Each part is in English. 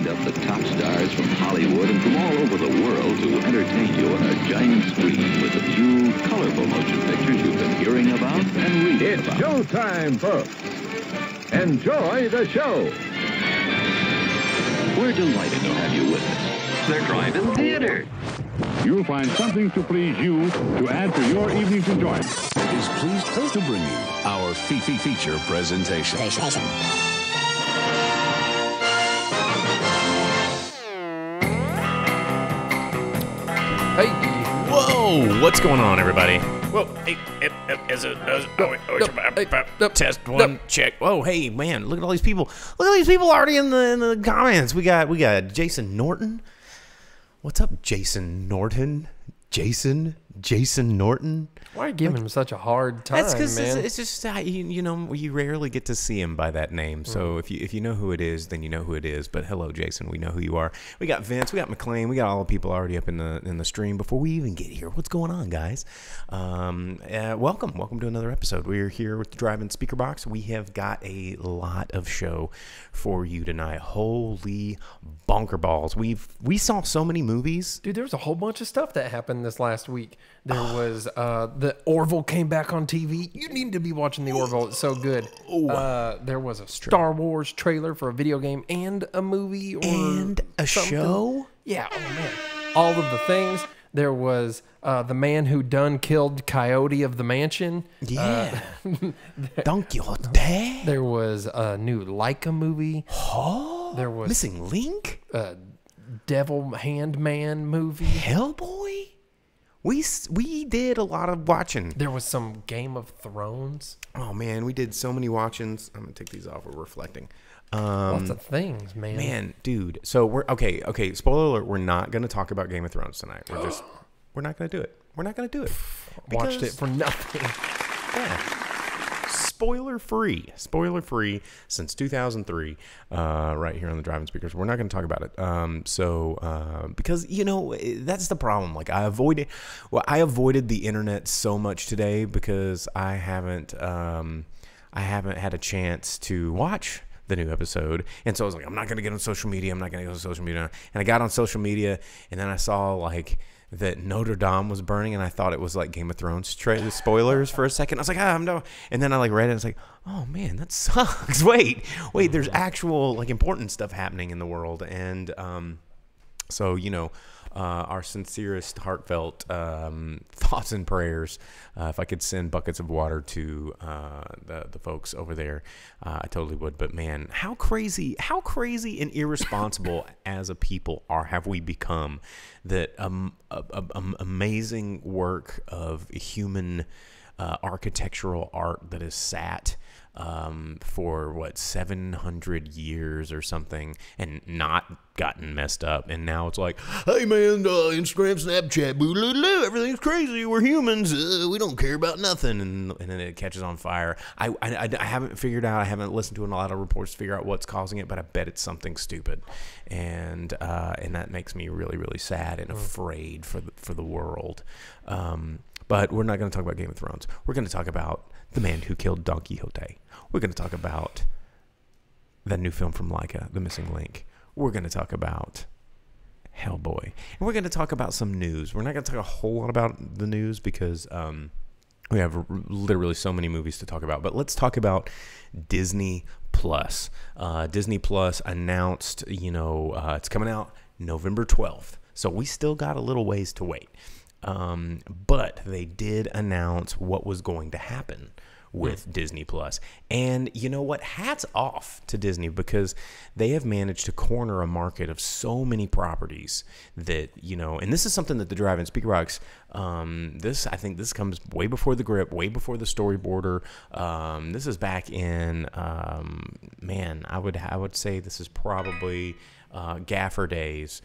lined up the top stars from Hollywood and from all over the world to entertain you on a giant screen with a few colorful motion pictures you've been hearing about and reading It's about. showtime, folks. Enjoy the show. We're delighted to have you with us. They're drive-in theater. You'll find something to please you to add to your evening's enjoyment. Is pleased to bring you our feature presentation. Hey. Whoa, what's going on, everybody? Whoa. Test one, check. Whoa, hey, man, look at all these people. Look at these people already in the comments. We got Jason Norton. What's up, Jason Norton? Jason Norton. Why are you giving him such a hard time, That's because man? it's just you rarely get to see him by that name. So if you know who it is, then you know who it is. But hello, Jason, we know who you are. We got Vince, we got McLean, we got all the people already up in the stream. Before we even get here, what's going on, guys? Welcome to another episode. We're here with the Drive-In Speakerbox. We have got a lot of show for you tonight. Holy bonker balls! We saw so many movies. Dude, there was a whole bunch of stuff that happened this last week. There was the Orville came back on TV. You need to be watching the Orville. It's so good. There was a Star Wars trailer for a video game and a movie And a something. show? Yeah, oh man. All of the things. There was the man who done killed Coyote of the Mansion. Yeah. Don Quixote. There was a new Leica movie. Oh, There was Missing Link. Devil Hand Man movie. Hellboy. We did a lot of watching. There was some Game of Thrones. Oh man, we did so many watchings. I'm gonna take these off. We're reflecting. Lots of things, man. Man, dude. So we're okay. Spoiler alert: we're not gonna talk about Game of Thrones tonight. We're not gonna do it. We're not gonna do it. Watched it Because- for nothing. Yeah. Spoiler free since 2003, right here on the Drive-In Speakers. We're not going to talk about it. Because that's the problem. Like I avoided the internet so much today because I haven't had a chance to watch the new episode. And so I was like, I'm not going to get on social media. And I got on social media and then I saw like that Notre Dame was burning, and I thought it was like Game of Thrones spoilers for a second. I was like, no. And then I like read it, and I was like, oh man, that sucks. Wait, there's actual like important stuff happening in the world, and so our sincerest, heartfelt thoughts and prayers. If I could send buckets of water to the folks over there, I totally would. But man, how crazy and irresponsible as a people have we become that amazing work of human architectural art that is sat for 700 years or something and not gotten messed up, and now it's like, hey man, Instagram, Snapchat, boo, everything's crazy, we're humans, we don't care about nothing, and then it catches on fire. I haven't figured out, I haven't listened to a lot of reports to figure out what's causing it, but I bet it's something stupid, and that makes me really, really sad and afraid for the world. But we're not going to talk about Game of Thrones. We're going to talk about the man who killed Don Quixote. We're going to talk about that new film from Leica, The Missing Link. We're going to talk about Hellboy. And we're going to talk about some news. We're not going to talk a whole lot about the news because we have literally so many movies to talk about. But let's talk about Disney Plus. Disney Plus announced, it's coming out November 12th. So we still got a little ways to wait. But they did announce what was going to happen with Disney Plus. And you know what? Hats off to Disney because they have managed to corner a market of so many properties that, and this is something that the Drive-In Speakerbox, I think this comes way before the grip, way before the storyboarder. This is back in, I would say this is probably Gaffer days.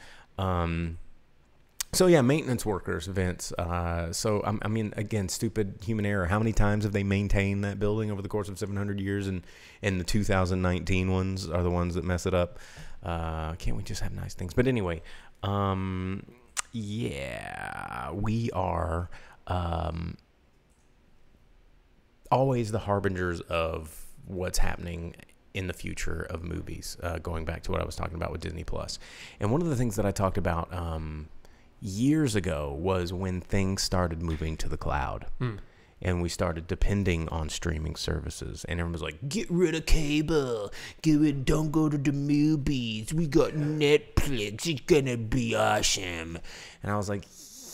So yeah, maintenance workers, Vince. Again, stupid human error. How many times have they maintained that building over the course of 700 years? And the 2019 ones are the ones that mess it up. Can't we just have nice things? But anyway, we are always the harbingers of what's happening in the future of movies, going back to what I was talking about with Disney Plus. And one of the things that I talked about years ago was when things started moving to the cloud. And we started depending on streaming services. And everyone was like, get rid of cable. Don't go to the movies. We got Netflix. It's going to be awesome. And I was like,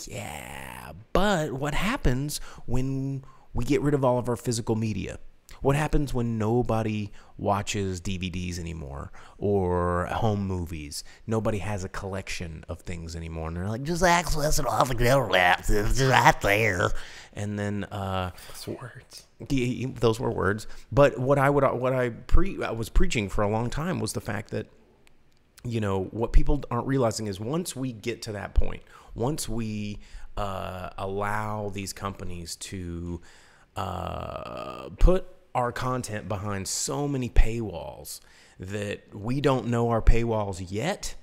yeah. But what happens when we get rid of all of our physical media? What happens when nobody watches DVDs anymore or home movies? Nobody has a collection of things anymore. And they're like, just access it off the internet. It's right there. And then those were words. But what I was preaching for a long time was the fact that, you know, what people aren't realizing is once we get to that point, once we allow these companies to put our content behind so many paywalls that we don't know our paywalls yet,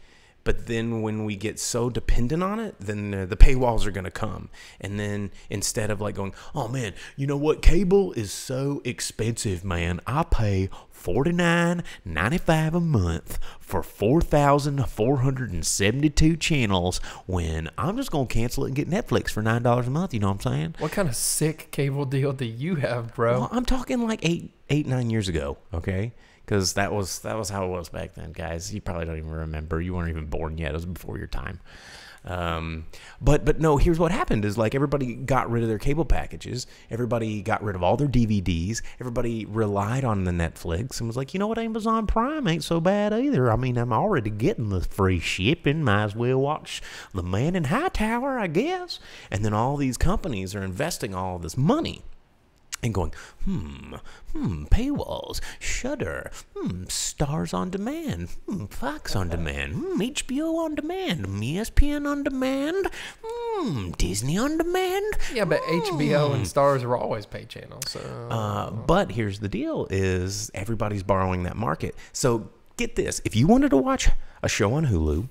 but then when we get so dependent on it, then the paywalls are going to come. And then instead of like going, oh man, you know what, cable is so expensive, man, I pay $49.95 a month for 4,472 channels when I'm just going to cancel it and get Netflix for $9 a month. You know what I'm saying? What kind of sick cable deal do you have, bro? Well, I'm talking like 9 years ago, okay? Because that was how it was back then, guys. You probably don't even remember. You weren't even born yet. It was before your time. But no, here's what happened is like everybody got rid of their cable packages. Everybody got rid of all their DVDs. Everybody relied on the Netflix and was like, you know what, Amazon Prime ain't so bad either. I mean, I'm already getting the free shipping. Might as well watch The Man in Hightower, I guess. And then all these companies are investing all this money and going, paywalls, Shudder, Stars on Demand, Fox on Demand, HBO on Demand, ESPN on Demand, Disney on Demand. Yeah, but HBO and Stars are always paid channels. So. But here's the deal is everybody's borrowing that market. So get this. If you wanted to watch a show on Hulu,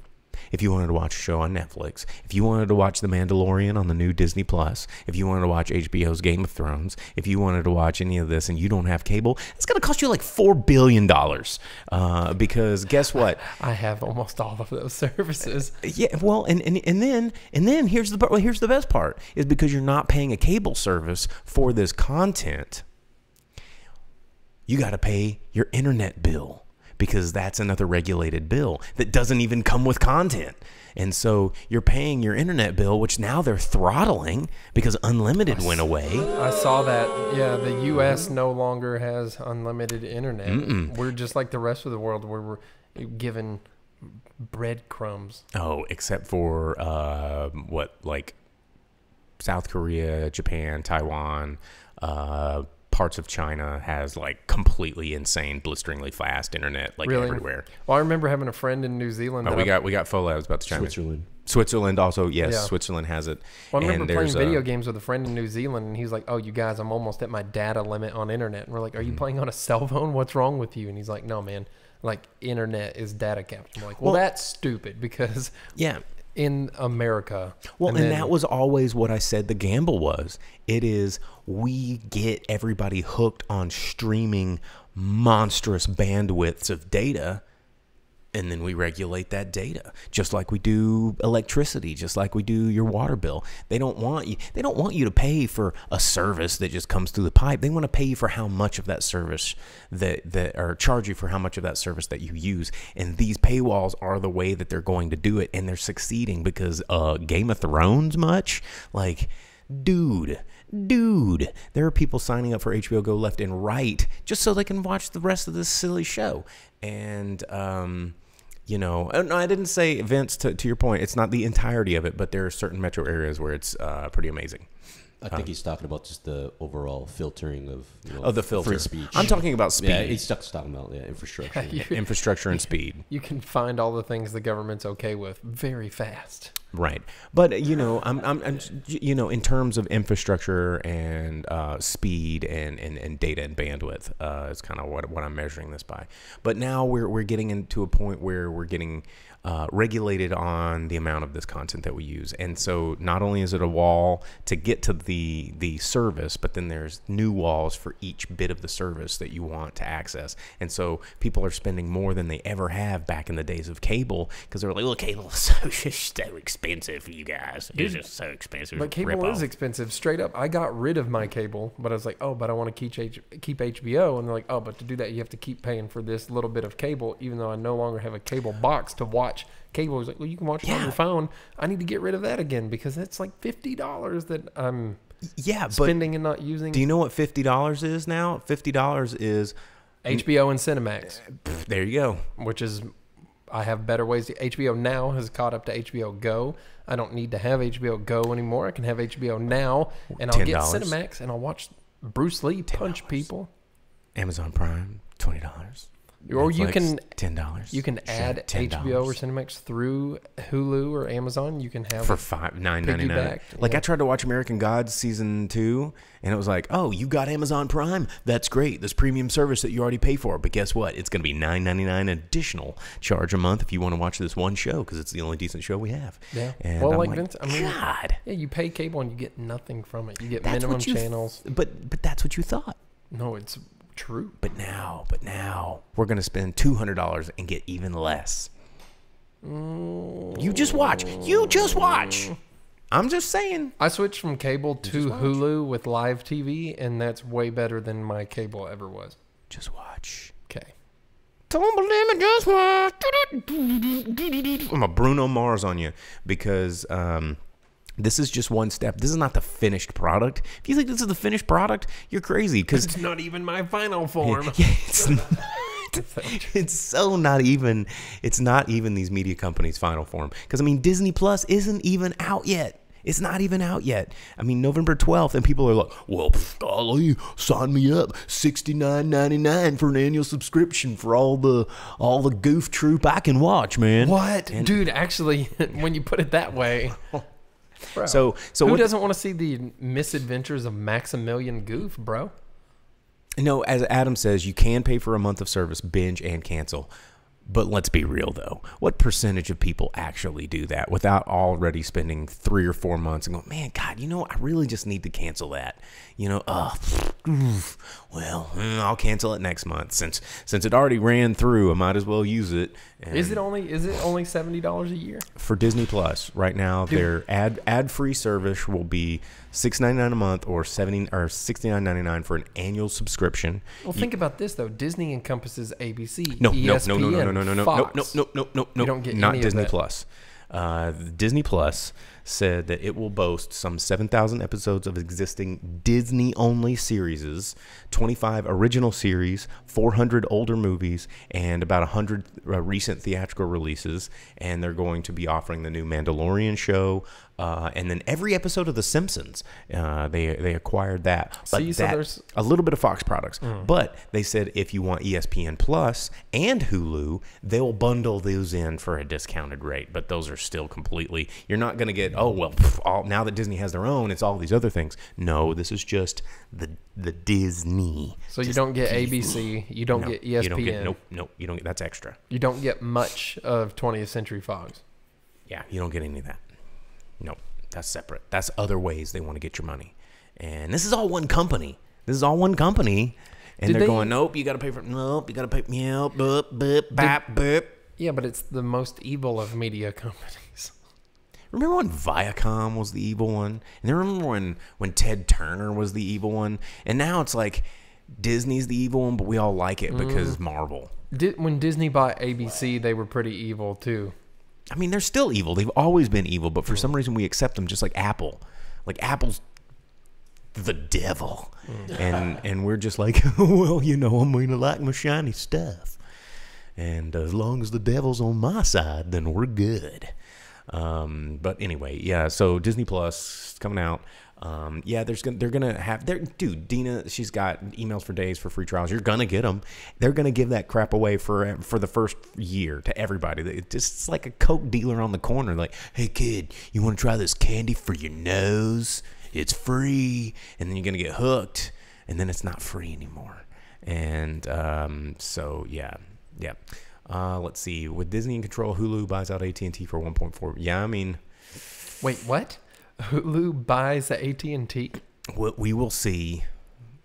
if you wanted to watch a show on Netflix, if you wanted to watch The Mandalorian on the new Disney Plus, if you wanted to watch HBO's Game of Thrones, if you wanted to watch any of this and you don't have cable, it's going to cost you like $4 billion. Because guess what? I have almost all of those services. Yeah, well, and then here's the best part is because you're not paying a cable service for this content, you got to pay your internet bill. Because that's another regulated bill that doesn't even come with content. And so you're paying your internet bill, which now they're throttling because unlimited went away. I saw that. Yeah, the U.S. no longer has unlimited internet. We're just like the rest of the world where we're given breadcrumbs. Oh, except for like South Korea, Japan, Taiwan, parts of China has like completely insane, blisteringly fast internet, like everywhere. Well, I remember having a friend in New Zealand. We got Fola. I was about to chime in. Switzerland also, yes, yeah. Switzerland has it. Well, I remember playing video games with a friend in New Zealand, and he's like, "Oh, you guys, I'm almost at my data limit on internet." And we're like, "Are you playing on a cell phone? What's wrong with you?" And he's like, "No, man, like internet is data capped." I'm like, "Well, that's stupid because in America." Well, and that was always what I said the gamble was. It is we get everybody hooked on streaming monstrous bandwidths of data, and then we regulate that data, just like we do electricity, just like we do your water bill. They don't want you to pay for a service that just comes through the pipe. They want to pay you for how much of that service or charge you for how much of that service that you use. And these paywalls are the way that they're going to do it, and they're succeeding because Game of Thrones much? Like, dude, there are people signing up for HBO Go left and right just so they can watch the rest of this silly show. And you know, no, I didn't say, Vince, to your point, it's not the entirety of it, but there are certain metro areas where it's pretty amazing. I think he's talking about just the overall filtering of the filter. Free speech. I'm talking about speed. Yeah, he's talking about infrastructure. Infrastructure and speed. You can find all the things the government's okay with very fast. Right, but you know, I'm in terms of infrastructure and speed and data and bandwidth, is kind of what I'm measuring this by. But now we're getting into a point where we're getting regulated on the amount of this content that we use, and so not only is it a wall to get to the the service, but then there's new walls for each bit of the service that you want to access. And so people are spending more than they ever have back in the days of cable, because they were like, well, cable is so expensive for you guys. It's just so expensive. But cable is expensive. Straight up, I got rid of my cable, but I was like, oh, but I want to keep HBO. And they're like, oh, but to do that, you have to keep paying for this little bit of cable, even though I no longer have a cable box to watch cable. Was like, well, you can watch it on your phone. I need to get rid of that again because it's like $50 that I'm spending and not using. Do you know what $50 is now? $50 is HBO and Cinemax. There you go. Which is, I have better ways to. HBO Now has caught up to HBO Go. I don't need to have HBO Go anymore. I can have HBO Now, and I'll get Cinemax, and I'll watch Bruce Lee punch people. Amazon Prime, $20. Or Netflix, you can $10. You can add $10. HBO or Cinemax through Hulu or Amazon. You can have for $9.99. piggyback, Like I tried to watch American Gods season 2, and it was like, oh, you got Amazon Prime? That's great. This premium service that you already pay for. But guess what? It's going to be $9.99 additional charge a month if you want to watch this one show, because it's the only decent show we have. Yeah. And well, I'm like Vince, I mean, God. Yeah, you pay cable and you get nothing from it. You get That's minimum what you channels. But that's what you thought. No, it's true. But now we're going to spend $200 and get even less. You just watch. I'm just saying. I switched from cable to Hulu with live TV, and that's way better than my cable ever was. Just watch. Okay. Don't believe me, just watch. I'm a Bruno Mars on you, because this is just one step. This is not the finished product. If you think this is the finished product, you're crazy. Because it's not even my final form. It's not. It's so not even. It's not even these media companies' final form. Because I mean, Disney Plus isn't even out yet. It's not even out yet. I mean, November 12th, and people are like, well, golly, sign me up. $69.99 for an annual subscription for all the goof troop I can watch, man. What? Dude, actually, when you put it that way. Bro, so who doesn't want to see the misadventures of Maximilian Goof, bro? No, as Adam says, you can pay for a month of service, binge, and cancel. But let's be real, though. What percentage of people actually do that without already spending 3 or 4 months and going, man, God, I really just need to cancel that. I'll cancel it next month. Since it already ran through, I might as well use it. And is it only $70 a year? For Disney Plus, right now, their ad-free service will be $6.99 a month or $69.99 for an annual subscription. Well, think about this though. Disney encompasses ABC, No. Fox. No. You don't get not any Disney of that. Plus. Disney Plus said that it will boast some 7,000 episodes of existing Disney-only series, 25 original series, 400 older movies, and about 100 recent theatrical releases. And they're going to be offering the new Mandalorian show, and then every episode of The Simpsons. They acquired that. But there's a little bit of Fox products. But they said if you want ESPN Plus and Hulu, they'll bundle those in for a discounted rate. But those are still completely, you're not going to get, now that Disney has their own, it's all these other things. No, this is just the Disney. So you don't get ABC, you don't get ESPN. You don't get, nope, you don't get, that's extra. You don't get much of 20th Century Fox. Yeah, you don't get any of that. Nope, that's separate. That's other ways they want to get your money. And this is all one company. And they're going, nope, you got to pay for it. Nope, you got to pay. Yep, boop. Yeah, but it's the most evil of media companies. Remember when Viacom was the evil one? And then remember when Ted Turner was the evil one? And now it's like Disney's the evil one, but we all like it because it's Marvel. When Disney bought ABC, they were pretty evil too. I mean, they're still evil. They've always been evil, but for some reason we accept them just like Apple. Like Apple's the devil. And we're just like, well, I'm going to like my shiny stuff. And as long as the devil's on my side, then we're good. But anyway, yeah, so Disney Plus coming out. They're gonna have Dina, she's got emails for days for free trials. You're gonna get them. They're gonna give that crap away for the first year to everybody. It's like a Coke dealer on the corner, like, hey kid, you want to try this candy for your nose? It's free, and then you're gonna get hooked, and then it's not free anymore. And so yeah. Let's see. With Disney in control, Hulu buys out AT&T for $1.4. Yeah, I mean, wait, what? Hulu buys the AT&T. We will see.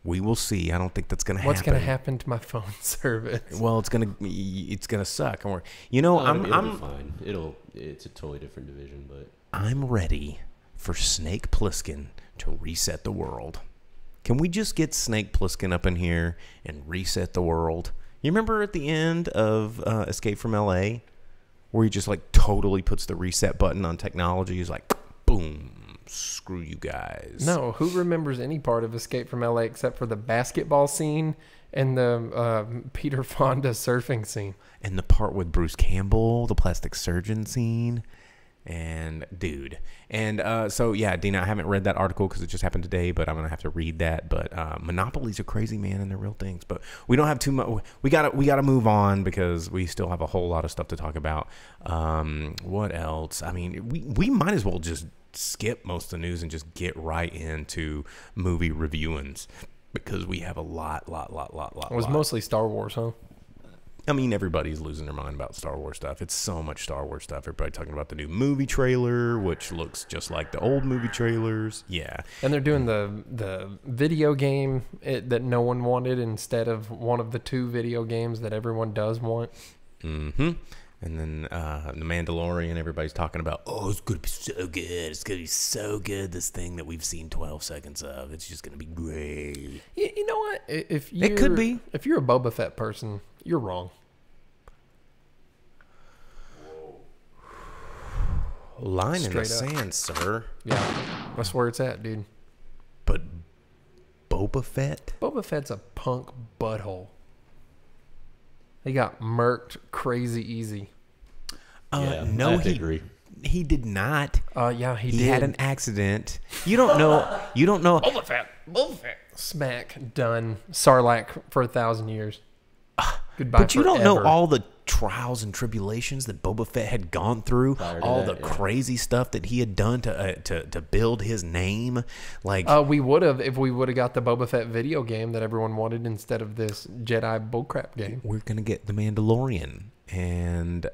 We will see. I don't think that's going to happen. What's going to happen to my phone service? Well, it's gonna suck. You know, It'll be fine. It's a totally different division, but I'm ready for Snake Plissken to reset the world. Can we just get Snake Plissken up in here and reset the world? You remember at the end of Escape from L.A., where he just like totally puts the reset button on technology? He's like, boom, screw you guys. No, who remembers any part of Escape from L.A. except for the basketball scene and the Peter Fonda surfing scene? And the part with Bruce Campbell, the plastic surgeon scene. And dude, and so yeah, Dina, I haven't read that article because it just happened today, but I'm gonna have to read that. But monopolies are crazy, man, and they're real things. But we don't have too much. We gotta move on because we still have a whole lot of stuff to talk about. What else? I mean, we might as well just skip most of the news and just get right into movie reviewings because we have a lot. It was mostly Star Wars, huh? I mean, everybody's losing their mind about Star Wars stuff. It's so much Star Wars stuff. Everybody talking about the new movie trailer, which looks just like the old movie trailers. Yeah. And they're doing the video game that no one wanted instead of one of the 2 video games that everyone does want. Mm-hmm. And then The Mandalorian, everybody's talking about, oh, it's going to be so good. It's going to be so good, this thing that we've seen 12 seconds of. It's just going to be great. You know what? It could be. If you're a Boba Fett person, you're wrong. Line in the Straight up. sand, sir. Yeah, that's where it's at, dude. But Boba Fett? Boba Fett's a punk butthole. He got murked crazy easy. No, I agree. He did not. Yeah, he did. He had an accident. You don't know. You don't know. Boba Fett. Smack, done. Sarlacc for 1,000 years. Goodbye. But you don't know forever. all the trials and tribulations that Boba Fett had gone through, all the crazy stuff that he had done to build his name. Like we would have if we would have got the Boba Fett video game that everyone wanted instead of this Jedi bullcrap game. We're gonna get the Mandalorian, and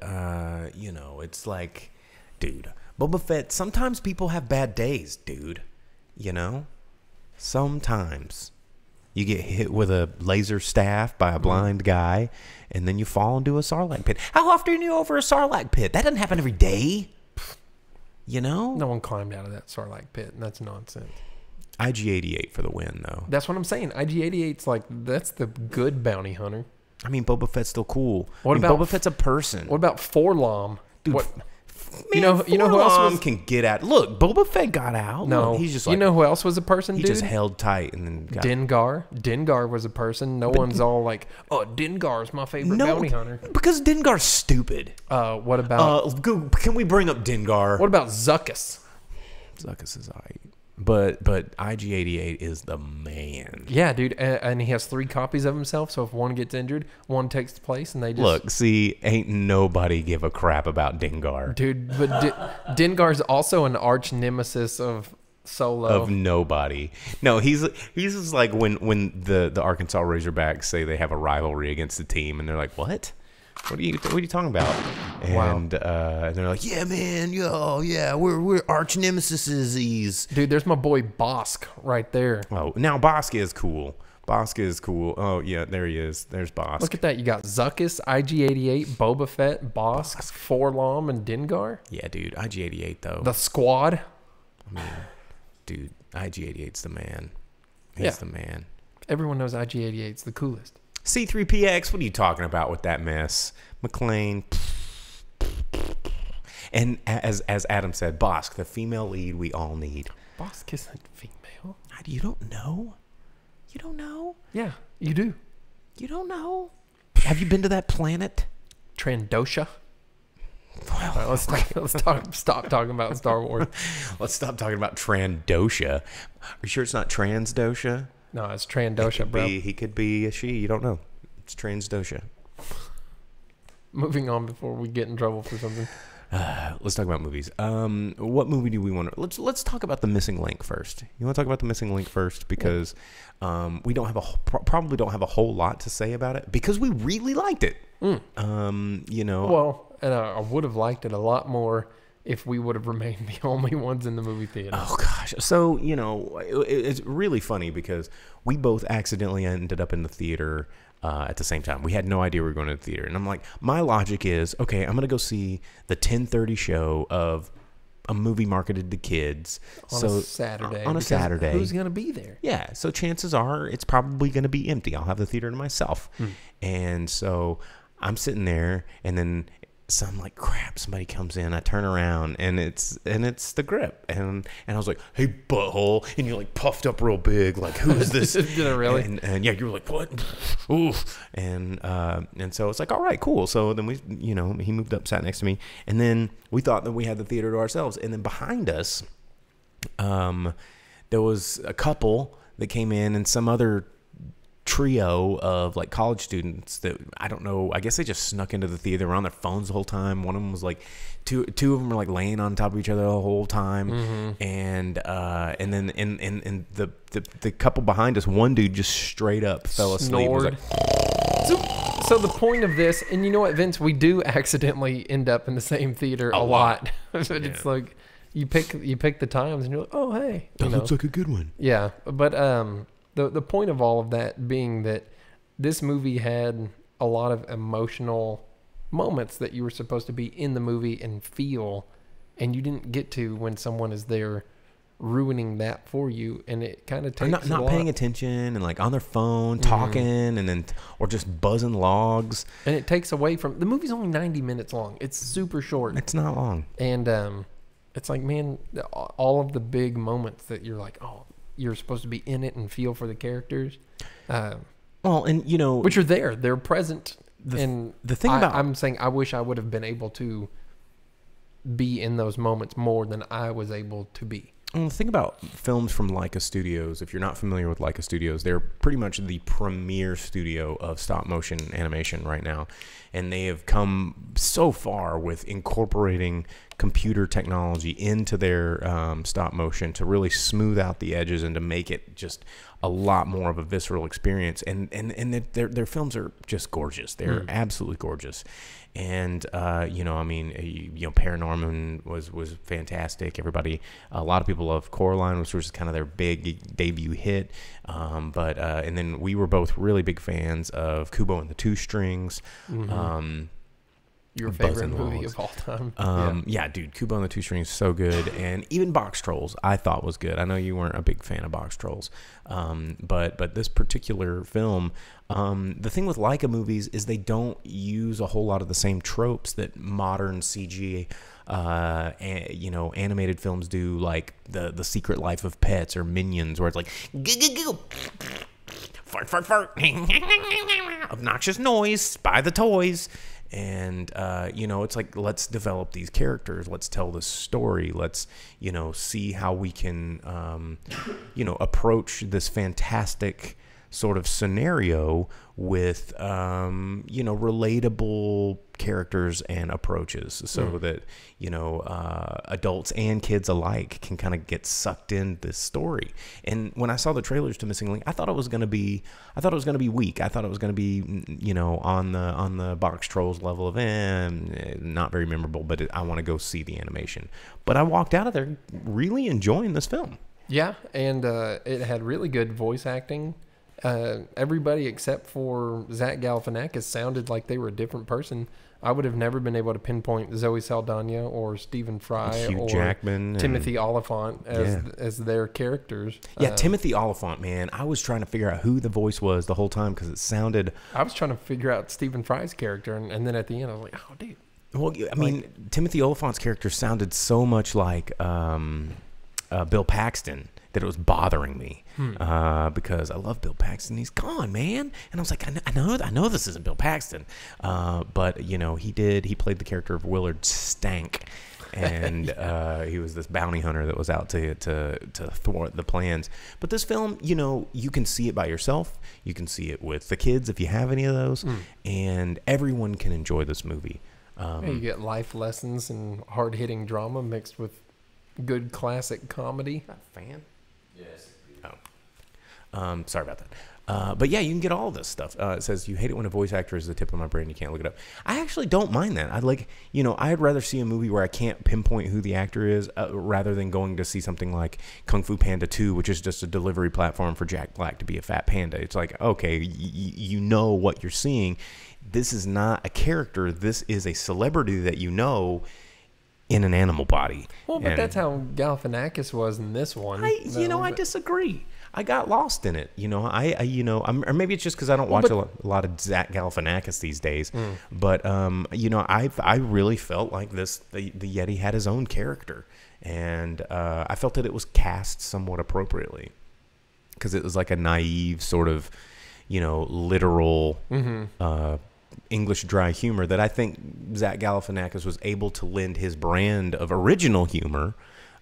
you know, it's like, dude, Boba Fett. Sometimes people have bad days, dude. You know, sometimes. You get hit with a laser staff by a blind guy, and then you fall into a Sarlacc pit. How often are you over a Sarlacc pit? That doesn't happen every day. You know? No one climbed out of that Sarlacc pit, and that's nonsense. IG-88 for the win, though. That's what I'm saying. IG-88's like, that's the good bounty hunter. I mean, Boba Fett's still cool. What about Boba Fett's a person? What about Forlom? Dude, what? Man, you know who else was, can get out? Look, Boba Fett got out. No, Look, he's just like, you know who else was a person? He dude? just held tight and then got Dengar was a person. No one's all like, oh, Dengar's my favorite bounty hunter because Dengar's stupid. What about? Can we bring up Dengar? What about Zuckuss? Zuckuss is alright. But IG-88 is the man. Yeah, dude, and he has 3 copies of himself. So if one gets injured, one takes the place, and they just look. See, ain't nobody give a crap about Dengar, dude. But Dengar's also an arch nemesis of Solo. Of nobody. No, he's just like when the Arkansas Razorbacks say they have a rivalry against the team, and they're like, what? What are you talking about? And and they're like, yeah, man, yeah, we're arch nemesises. Dude, there's my boy Bosk right there. Oh, now Bosk is cool. Oh yeah, there he is. There's Bosk. Look at that. You got Zuckuss, IG-88, Boba Fett, Bosk, Forlom, and Dengar. Yeah, dude, IG-88 though. The squad. I mean, dude, IG-88's the man. He's the man. Everyone knows IG-88's the coolest. C-3PX, what are you talking about with that mess? McLean. And as Adam said, Bosk, the female lead we all need. Bosk isn't female. You don't know? You don't know? Yeah, you do. You don't know? Have you been to that planet? Trandosha. All right, let's stop talking about Star Wars. Let's stop talking about Trandosha. Are you sure it's not Transdosha? No, it's Trandosha, bro. He could be a she. You don't know. It's Transdosha. Moving on before we get in trouble for something. Let's talk about movies. What movie do we want to? Let's talk about The Missing Link first. You want to talk about The Missing Link first because we don't have probably don't have a whole lot to say about it because we really liked it. You know. Well, and I would have liked it a lot more if we would have remained the only ones in the movie theater. Oh gosh. So, it's really funny because we both accidentally ended up in the theater at the same time. We had no idea we were going to the theater. And I'm like, my logic is, okay, I'm going to go see the 10:30 show of a movie marketed to kids. On a Saturday. On a Saturday. Who's going to be there? Yeah. So chances are it's probably going to be empty. I'll have the theater to myself. And so I'm sitting there, and then so I'm like, crap, somebody comes in. I turn around, and it's the Grip. And I was like, hey, butthole. And you're like puffed up real big. Like, who is this? Did it really? And yeah, you were like, what? Ooh. And so it's like, all right, cool. So then we, he moved up, sat next to me. And then we thought that we had the theater to ourselves. And then behind us, there was a couple that came in, and some other trio of like college students that I don't know. I guess they just snuck into the theater. They were on their phones the whole time. One of them was like, two of them were like laying on top of each other the whole time. And then in the couple behind us, one dude just straight up fell asleep. Was like, so the point of this, and you know what, Vince, we do accidentally end up in the same theater a lot. But it's like you pick the times, and you're like, oh hey, that looks like a good one. Yeah, but the point of all of that being that this movie had a lot of emotional moments that you were supposed to be in the movie and feel, and you didn't get to when someone is there ruining that for you, and it kind of takes not paying attention and like on their phone talking and then or just buzzing logs, and it takes away from the movie's only 90 minutes long. It's super short. It's not long, and it's like, man, all of the big moments that you're like, oh, you're supposed to be in it and feel for the characters. Well, and which are there, they're present. And the thing about I'm saying, I wish I would have been able to be in those moments more than I was able to be. Well, the thing about films from Leica Studios, if you're not familiar with Leica Studios, they're pretty much the premier studio of stop motion animation right now. And they have come so far with incorporating computer technology into their stop motion to really smooth out the edges and to make it just a lot more of a visceral experience. And their films are just gorgeous. They're absolutely gorgeous. And Paranorman was fantastic. A lot of people love Coraline, which was kind of their big debut hit. And then we were both really big fans of Kubo and the Two Strings. Your favorite movie of all time. Yeah, dude, Kubo and the Two Strings is so good. And even Box Trolls I thought was good. I know you weren't a big fan of Box Trolls. But this particular film, the thing with Leica movies is they don't use a whole lot of the same tropes that modern CG animated films do, like the Secret Life of Pets or Minions, where it's like fart fart fart obnoxious noise, buy the toys. And it's like, let's develop these characters, let's tell this story, let's see how we can approach this fantastic sort of scenario with relatable characters and approaches, so that adults and kids alike can kind of get sucked in this story. And when I saw the trailers to Missing Link, I thought it was going to be weak. I thought it was going to be on the Box Trolls level of not very memorable, but I want to go see the animation. But I walked out of there really enjoying this film. Yeah, and it had really good voice acting. Everybody except for Zach Galifianakis sounded like they were a different person. I would have never been able to pinpoint Zoe Saldana or Stephen Fry Hugh or Jackman Timothy Oliphant as their characters. Yeah, Timothy Oliphant, man. I was trying to figure out who the voice was the whole time because it sounded... I was trying to figure out Stephen Fry's character, and then at the end I was like, oh, dude. Well, I mean, Timothy Oliphant's character sounded so much like Bill Paxton that it was bothering me because I love Bill Paxton. He's gone, man. And I was like, I know this isn't Bill Paxton. But he played the character of Willard Stank. And he was this bounty hunter that was out to thwart the plans. But this film, you can see it by yourself. You can see it with the kids if you have any of those. And everyone can enjoy this movie. You get life lessons and hard-hitting drama mixed with good classic comedy. Not a fan? Yes. Oh. Sorry about that. But yeah, you can get all this stuff. It says, you hate it when a voice actor is the tip of my brain. You can't look it up. I actually don't mind that. I'd rather see a movie where I can't pinpoint who the actor is rather than going to see something like Kung Fu Panda 2, which is just a delivery platform for Jack Black to be a fat panda. It's like, okay, you know what you're seeing. This is not a character. This is a celebrity that you know in an animal body. Well, but that's how Galifianakis was in this one. I disagree. I got lost in it. Or maybe it's just because I don't watch a lot of Zach Galifianakis these days. But I really felt like the Yeti had his own character, and I felt that it was cast somewhat appropriately because it was like a naive sort of, literal English dry humor that I think Zach Galifianakis was able to lend his brand of original humor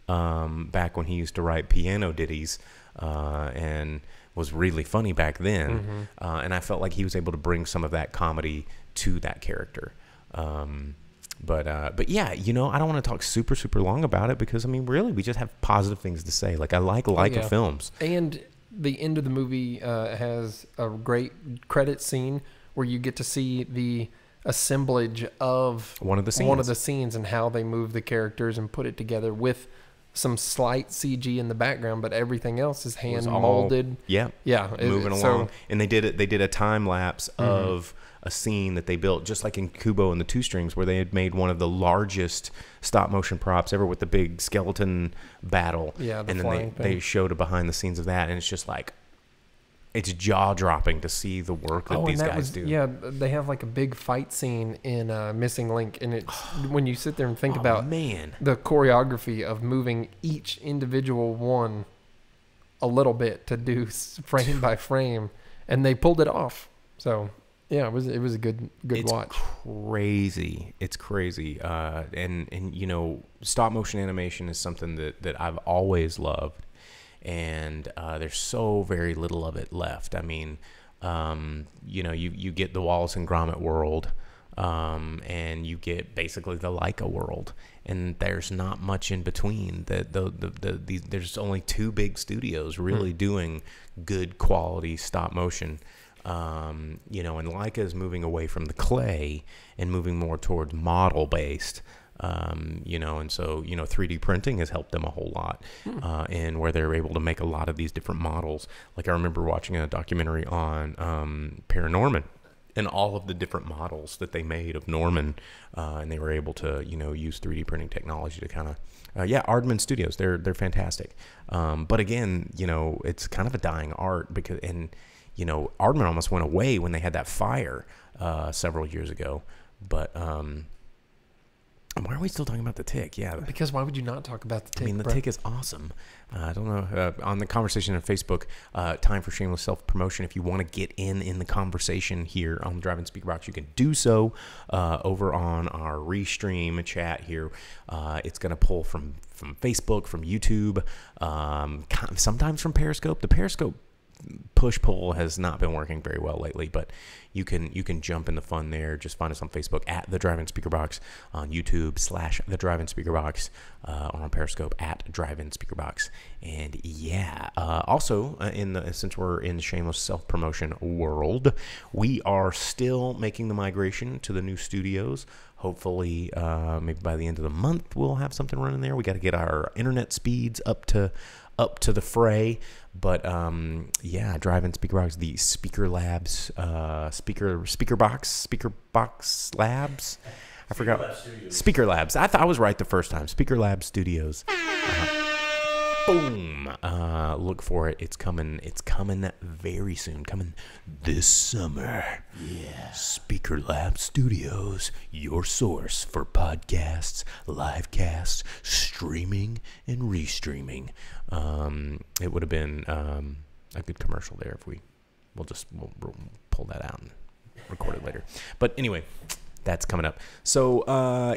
back when he used to write piano ditties. And was really funny back then. And I felt like he was able to bring some of that comedy to that character. But yeah, I don't want to talk super, super long about it because, really, we just have positive things to say. Like, I like Leica films. And the end of the movie has a great credit scene where you get to see the assemblage of one of the scenes and how they move the characters and put it together with some slight CG in the background, but everything else is hand molded. Moving along. And they did a time lapse of a scene that they built, just like in Kubo and the Two Strings, where they had made one of the largest stop motion props ever with the big skeleton battle. And then they showed a behind the scenes of that, and it's just like, it's jaw-dropping to see the work that these guys do. Yeah, they have like a big fight scene in Missing Link, and it's when you sit there and think about the choreography of moving each individual one a little bit to do frame by frame, and they pulled it off. So yeah, it was a good watch. It's crazy. And stop motion animation is something that I've always loved. And there's so very little of it left. You get the Wallace and Gromit world, and you get basically the Leica world, and there's not much in between. There's only two big studios really doing good quality stop motion. And Leica is moving away from the clay and moving more towards model based. And so 3D printing has helped them a whole lot, and where they're able to make a lot of these different models. Like I remember watching a documentary on Paranorman and all of the different models that they made of Norman, and they were able to use 3D printing technology to kind of Aardman Studios, they're fantastic. But again, it's kind of a dying art because Aardman almost went away when they had that fire several years ago, but why are we still talking about the Tick? Yeah. Because why would you not talk about the Tick? The Tick is awesome. I don't know. On the conversation on Facebook, time for shameless self-promotion. If you want to get in the conversation here on the Drive-In Speakerbox, you can do so over on our Restream chat here. It's going to pull from Facebook, from YouTube, sometimes from Periscope. The Periscope push-pull has not been working very well lately, but you can jump in the fun there. Just find us on Facebook at The Drive-In Speakerbox, on YouTube / The Drive-In Speakerbox, or on Periscope at Drive-In Speakerbox. And also since we're in the shameless self-promotion world, we are still making the migration to the new studios. Hopefully, maybe by the end of the month, we'll have something running there. We got to get our internet speeds up to the fray. But Drive-In Speakerbox, the Speaker Labs, Speakerbox Labs. I forgot. Speaker Labs. I thought I was right the first time. Speaker Labs Studios. Boom. Look for it. It's coming very soon. Coming this summer. Yeah. Speaker Lab Studios, your source for podcasts, live casts, streaming, and restreaming. It would have been a good commercial there if we'll pull that out and record it later. But anyway, that's coming up. So,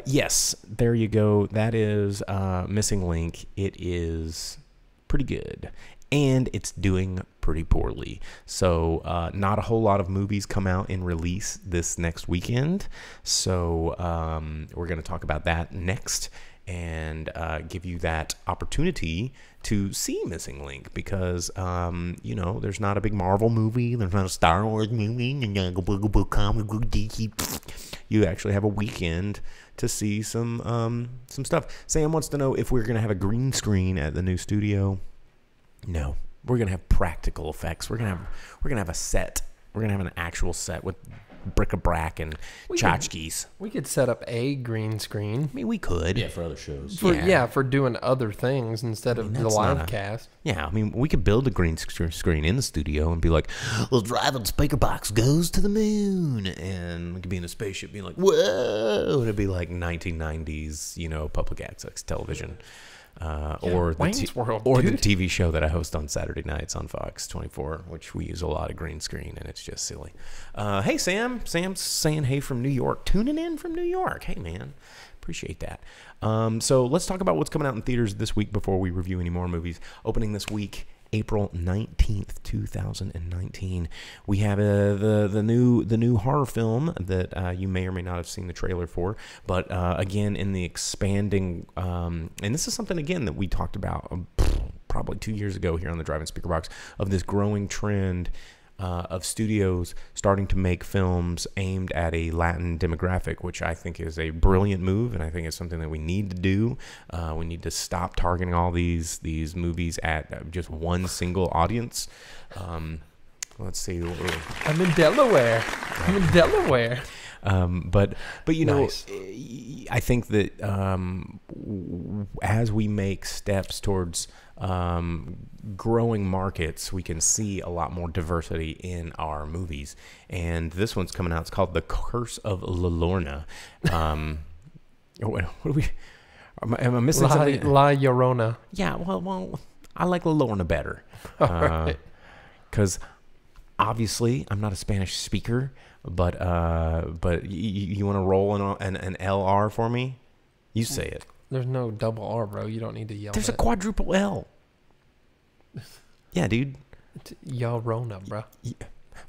yes, there you go. That is Missing Link. It is pretty good, and it's doing pretty poorly. So, not a whole lot of movies come out in release this next weekend. So, we're going to talk about that next. and give you that opportunity to see Missing Link, because there's not a big Marvel movie, there's not a Star Wars movie, you actually have a weekend to see some stuff. Sam wants to know if we're gonna have a green screen at the new studio. No, we're gonna have practical effects. We're gonna have a set. We're gonna have an actual set with bric-a-brac and tchotchkes. We could set up a green screen. I mean, we could. Yeah, for other shows. For doing other things instead of the live cast. Yeah, I mean, we could build a green screen in the studio and be like, "Well, driving Speakerbox goes to the moon," and we could be in a spaceship, being like, "Whoa!" It'd be like 1990s, public access television. Or the TV show that I host on Saturday nights on Fox 24, which we use a lot of green screen, and it's just silly. Hey, Sam. Sam's saying hey from New York. Tuning in from New York. Hey, man. Appreciate that. So let's talk about what's coming out in theaters this week before we review any more movies. Opening this week, April 19th, 2019. We have the new horror film that you may or may not have seen the trailer for, but again, in the expanding, and this is something again that we talked about probably 2 years ago here on the Drive-In Speakerbox, of this growing trend of studios starting to make films aimed at a Latin demographic, which I think is a brilliant move, and I think it's something that we need to do. We need to stop targeting all these movies at just one single audience. Let's see. I'm in Delaware. But Nice. I think that as we make steps towards growing markets, we can see a lot more diversity in our movies. And this one's coming out. It's called The Curse of La Llorona. What are we? Am I missing something? La Llorona. Yeah. Well, I like La Llorona better. Because obviously I'm not a Spanish speaker, but you want to roll an LR for me? You say it. There's no double R, bro. You don't need to yell. There's a quadruple L. Yeah, dude. It's Llorona, bro.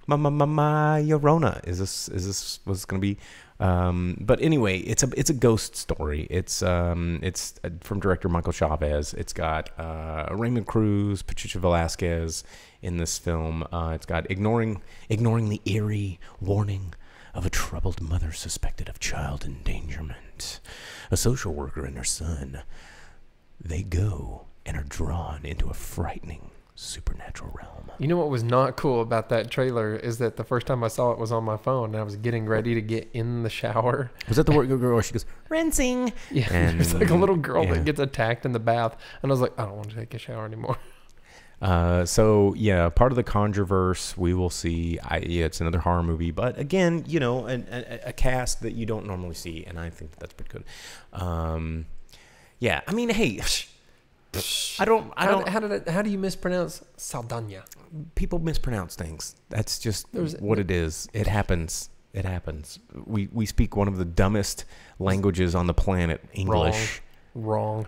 My Llorona. Is this what's gonna be? But anyway, it's a ghost story. It's from director Michael Chavez. It's got Raymond Cruz, Patricia Velasquez in this film. It's got ignoring the eerie warning of a troubled mother suspected of child endangerment. A social worker and her son, they go and are drawn into a frightening supernatural realm. You know what was not cool about that trailer is that the first time I saw it was on my phone, and I was getting ready to get in the shower. Was that the girl where she goes, rinsing? Yeah, and there's like a little girl that gets attacked in the bath, and I was like, I don't want to take a shower anymore. So yeah, part of the Controverse, we will see. It's another horror movie, but again, a cast that you don't normally see, and I think that's pretty good. Yeah, I mean, hey, I don't. How do you mispronounce Saldana? People mispronounce things. That's just what it is. It happens. It happens. We speak one of the dumbest languages on the planet, English. Wrong.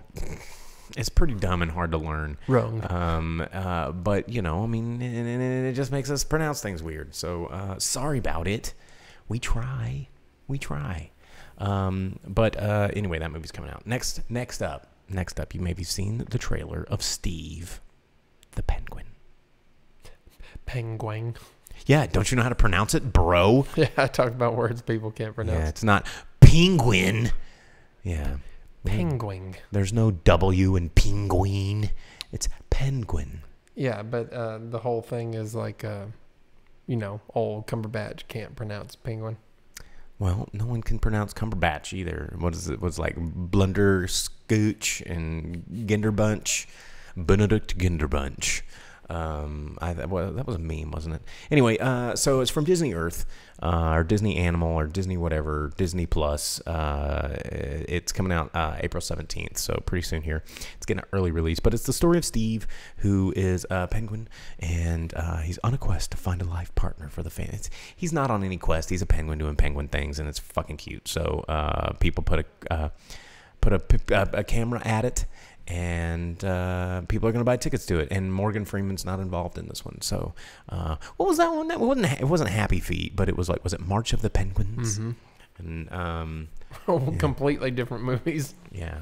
It's pretty dumb and hard to learn. Wrong. But I mean, it just makes us pronounce things weird. So sorry about it. We try. But anyway, that movie's coming out. Next up, you maybe seen the trailer of Steve, the Penguin. Penguin. Yeah, don't you know how to pronounce it, bro? Yeah, I talk about words people can't pronounce. Yeah, it's not penguin. Yeah. Penguin. There's no W in penguin. It's penguin. Yeah, but the whole thing is like, old Cumberbatch can't pronounce penguin. Well, no one can pronounce Cumberbatch either. What is it? What's like Blunder Scooch and Ginderbunch? Benedict Ginderbunch. That was a meme, wasn't it? Anyway, so it's from Disney Earth, or Disney Animal, or Disney whatever, Disney Plus. It's coming out April 17th, so pretty soon here. It's getting an early release, but it's the story of Steve, who is a penguin, and he's on a quest to find a life partner for the fans. He's not on any quest. He's a penguin doing penguin things, and it's fucking cute. So people put a camera at it, and people are going to buy tickets to it. And Morgan Freeman's not involved in this one. So what was that one? It wasn't Happy Feet, but it was like, was it March of the Penguins? Mm-hmm. And completely different movies. Yeah.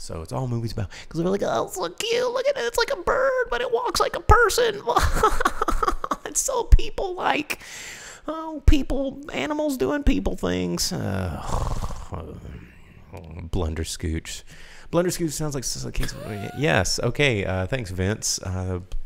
So it's all movies about, because they're like, oh, it's so cute. Look at it. It's like a bird, but it walks like a person. It's so people-like. Oh, animals doing people things. Blunderscooch. Blunderscooch sounds like yes. Okay. Thanks, Vince.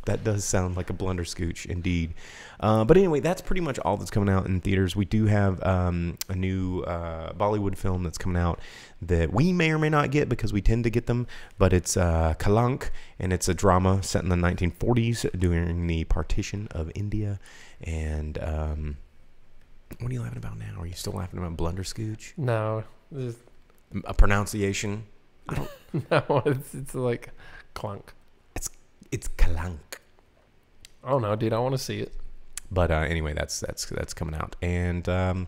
That does sound like a blunderscooch indeed. But anyway, that's pretty much all that's coming out in theaters. We do have a new Bollywood film that's coming out that we may or may not get because we tend to get them. But it's Kalank, and it's a drama set in the 1940s during the partition of India. And what are you laughing about now? Are you still laughing about blunderscooch? No. A pronunciation? I don't. No, it's like clunk. It's Kalank. I don't know, dude. I want to see it. But anyway, that's coming out, and I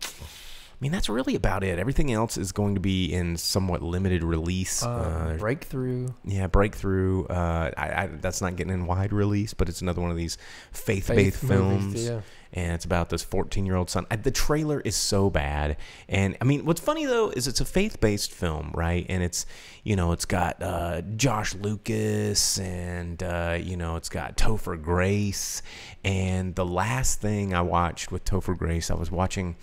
mean that's really about it. Everything else is going to be in somewhat limited release. Breakthrough. Yeah, Breakthrough. That's not getting in wide release, but it's another one of these faith-based films. Movies, yeah. And it's about this 14-year-old son. The trailer is so bad. And, I mean, what's funny, though, is it's a faith-based film, right? And it's, it's got Josh Lucas and, it's got Topher Grace. And the last thing I watched with Topher Grace, I was watching,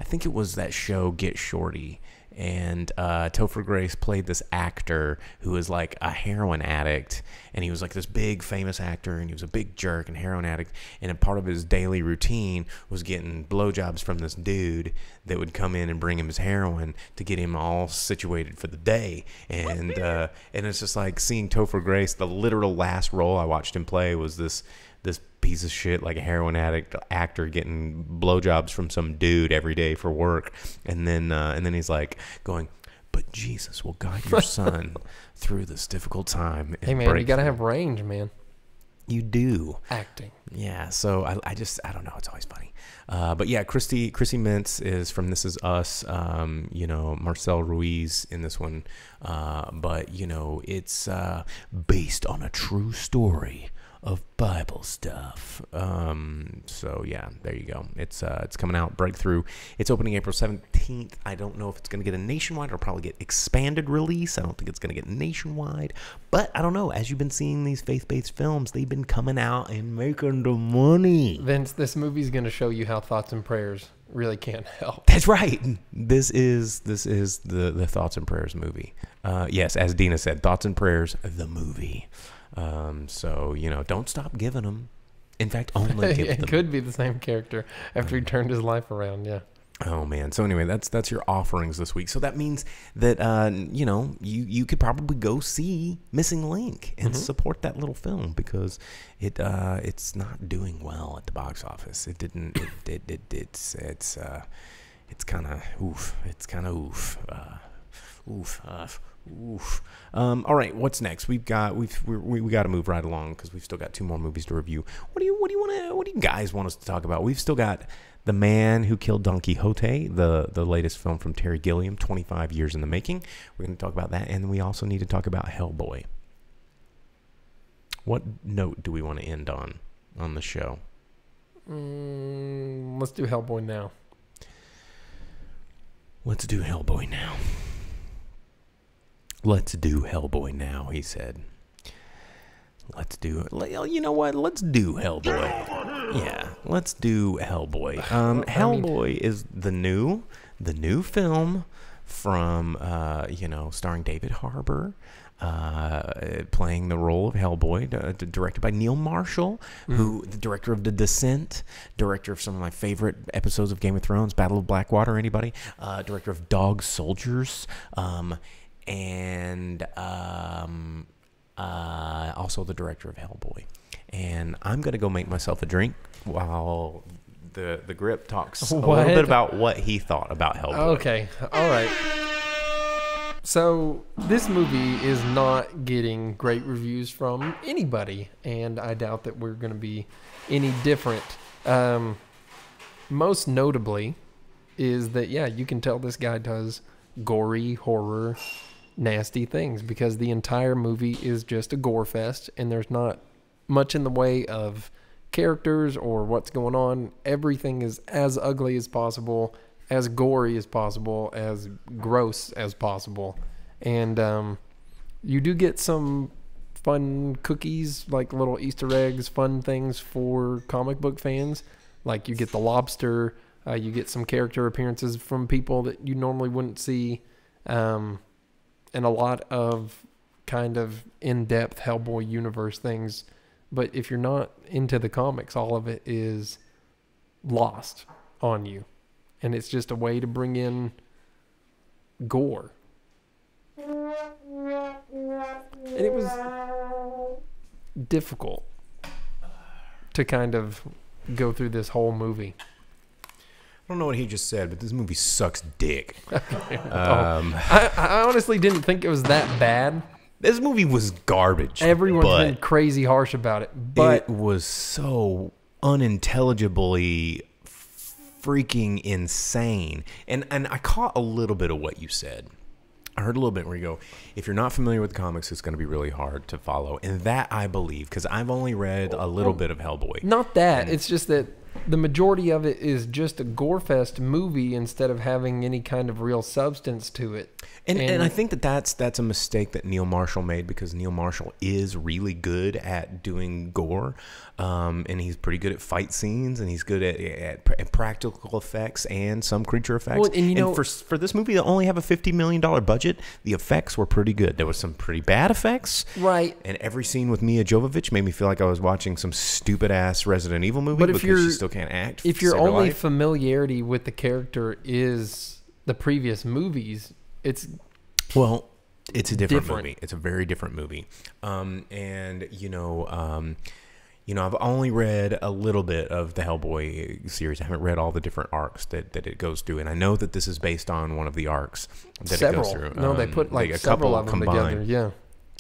I think it was that show Get Shorty. And Topher Grace played this actor who was like a heroin addict, and he was like this big famous actor, and he was a big jerk and heroin addict, and a part of his daily routine was getting blowjobs from this dude that would come in and bring him his heroin to get him all situated for the day. And it's just like seeing Topher Grace. The literal last role I watched him play was this piece of shit, like a heroin addict actor getting blowjobs from some dude every day for work, and then he's like going, but Jesus will guide your son through this difficult time. Hey man, you gotta have range, man. You do. Acting. Yeah, so I don't know, it's always funny. But yeah, Chrissy Mintz is from This Is Us. Marcel Ruiz in this one. But it's based on a true story of Bible stuff. So yeah, there you go. It's coming out, Breakthrough. It's opening April 17th. I don't know if it's going to get a nationwide. It'll probably get expanded release. I don't think it's going to get nationwide. But I don't know. As you've been seeing these faith-based films, they've been coming out and making the money. Vince, this movie's going to show you how thoughts and prayers really can't help. That's right. This is the Thoughts and Prayers movie. Yes, as Dina said, Thoughts and Prayers, the movie. So, don't stop giving them. In fact, only give them. It could be the same character after he turned his life around, yeah. Oh, man. So, anyway, that's your offerings this week. So, that means that, you could probably go see Missing Link and support that little film because it's not doing well at the box office. It didn't, it's kind of oof. It's kind of oof. Oof. All right, what's next? We got to move right along because we've still got 2 more movies to review. What do you guys want us to talk about? We've still got The Man Who Killed Don Quixote, the latest film from Terry Gilliam, 25 years in the making. We're going to talk about that, and we also need to talk about Hellboy. What note do we want to end on the show? Let's do Hellboy now. Let's do Hellboy now. Let's do Hellboy now, he said. Let's do it. You know what? Let's do Hellboy. Yeah, let's do Hellboy. Hellboy is the new film from, starring David Harbour, playing the role of Hellboy, directed by Neil Marshall, who the director of The Descent, director of some of my favorite episodes of Game of Thrones, Battle of Blackwater, anybody? Director of Dog Soldiers, and also the director of Hellboy. And I'm going to go make myself a drink while the Grip talks a little bit about what he thought about Hellboy. Okay, all right. So this movie is not getting great reviews from anybody, and I doubt that we're going to be any different. Most notably is that, yeah, you can tell this guy does gory horror nasty things because the entire movie is just a gore fest and there's not much in the way of characters or what's going on. Everything is as ugly as possible, as gory as possible, as gross as possible. And You do get some fun cookies, like little Easter eggs, fun things for comic book fans. Like you get the lobster, you get some character appearances from people that you normally wouldn't see, and a lot of kind of in-depth Hellboy universe things. But if you're not into the comics, all of it is lost on you. And it's just a way to bring in gore. And it was difficult to kind of go through this whole movie. I don't know what he just said, but this movie sucks dick. I honestly didn't think it was that bad. This movie was garbage. Everyone's been crazy harsh about it, but it was so unintelligibly freaking insane. And I caught a little bit of what you said. I heard a little bit where you go, if you're not familiar with comics, it's going to be really hard to follow. And that I believe, because I've only read a little bit of Hellboy. Not that. It's just that the majority of it is just a gore-fest movie instead of having any kind of real substance to it. And I think that's a mistake that Neil Marshall made, because Neil Marshall is really good at doing gore, and he's pretty good at fight scenes, and he's good at practical effects and some creature effects. Well, and you know, for this movie to only have a $50 million budget, the effects were pretty good. There was some pretty bad effects, right? And every scene with Mia Jovovich made me feel like I was watching some stupid ass Resident Evil movie, because she still can't act. If your only familiarity with the character is the previous movies, it's a different movie. It's a very different movie. And I've only read a little bit of the Hellboy series. I haven't read all the different arcs that it goes through, and I know that this is based on one of the arcs that it goes through. No, they put like several of them together. Yeah,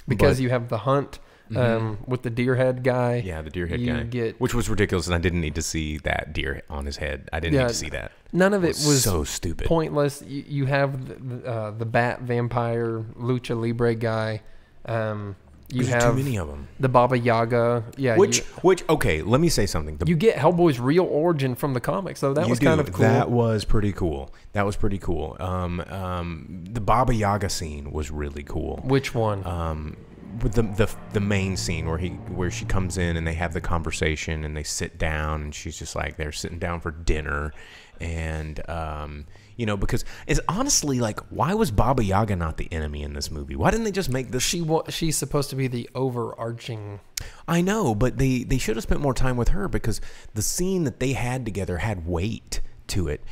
because you have the hunt. With the deer head guy. Yeah, the deer head guy. Which was ridiculous, and I didn't need to see that deer on his head. I didn't need to see that. None of it was so stupid. Pointless. You have the bat vampire, Lucha Libre guy. You have too many of them. The Baba Yaga. Yeah. Which okay, let me say something. You get Hellboy's real origin from the comics, so that was kind of cool. That was pretty cool. The Baba Yaga scene was really cool. Which one? With the main scene where she comes in and they have the conversation and they sit down, and she's just like, they're sitting down for dinner, and because it's honestly like, why was Baba Yaga not the enemy in this movie? Why didn't they just make this? She's supposed to be the overarching. I know, but they should have spent more time with her, because the scene that they had together had weight to it,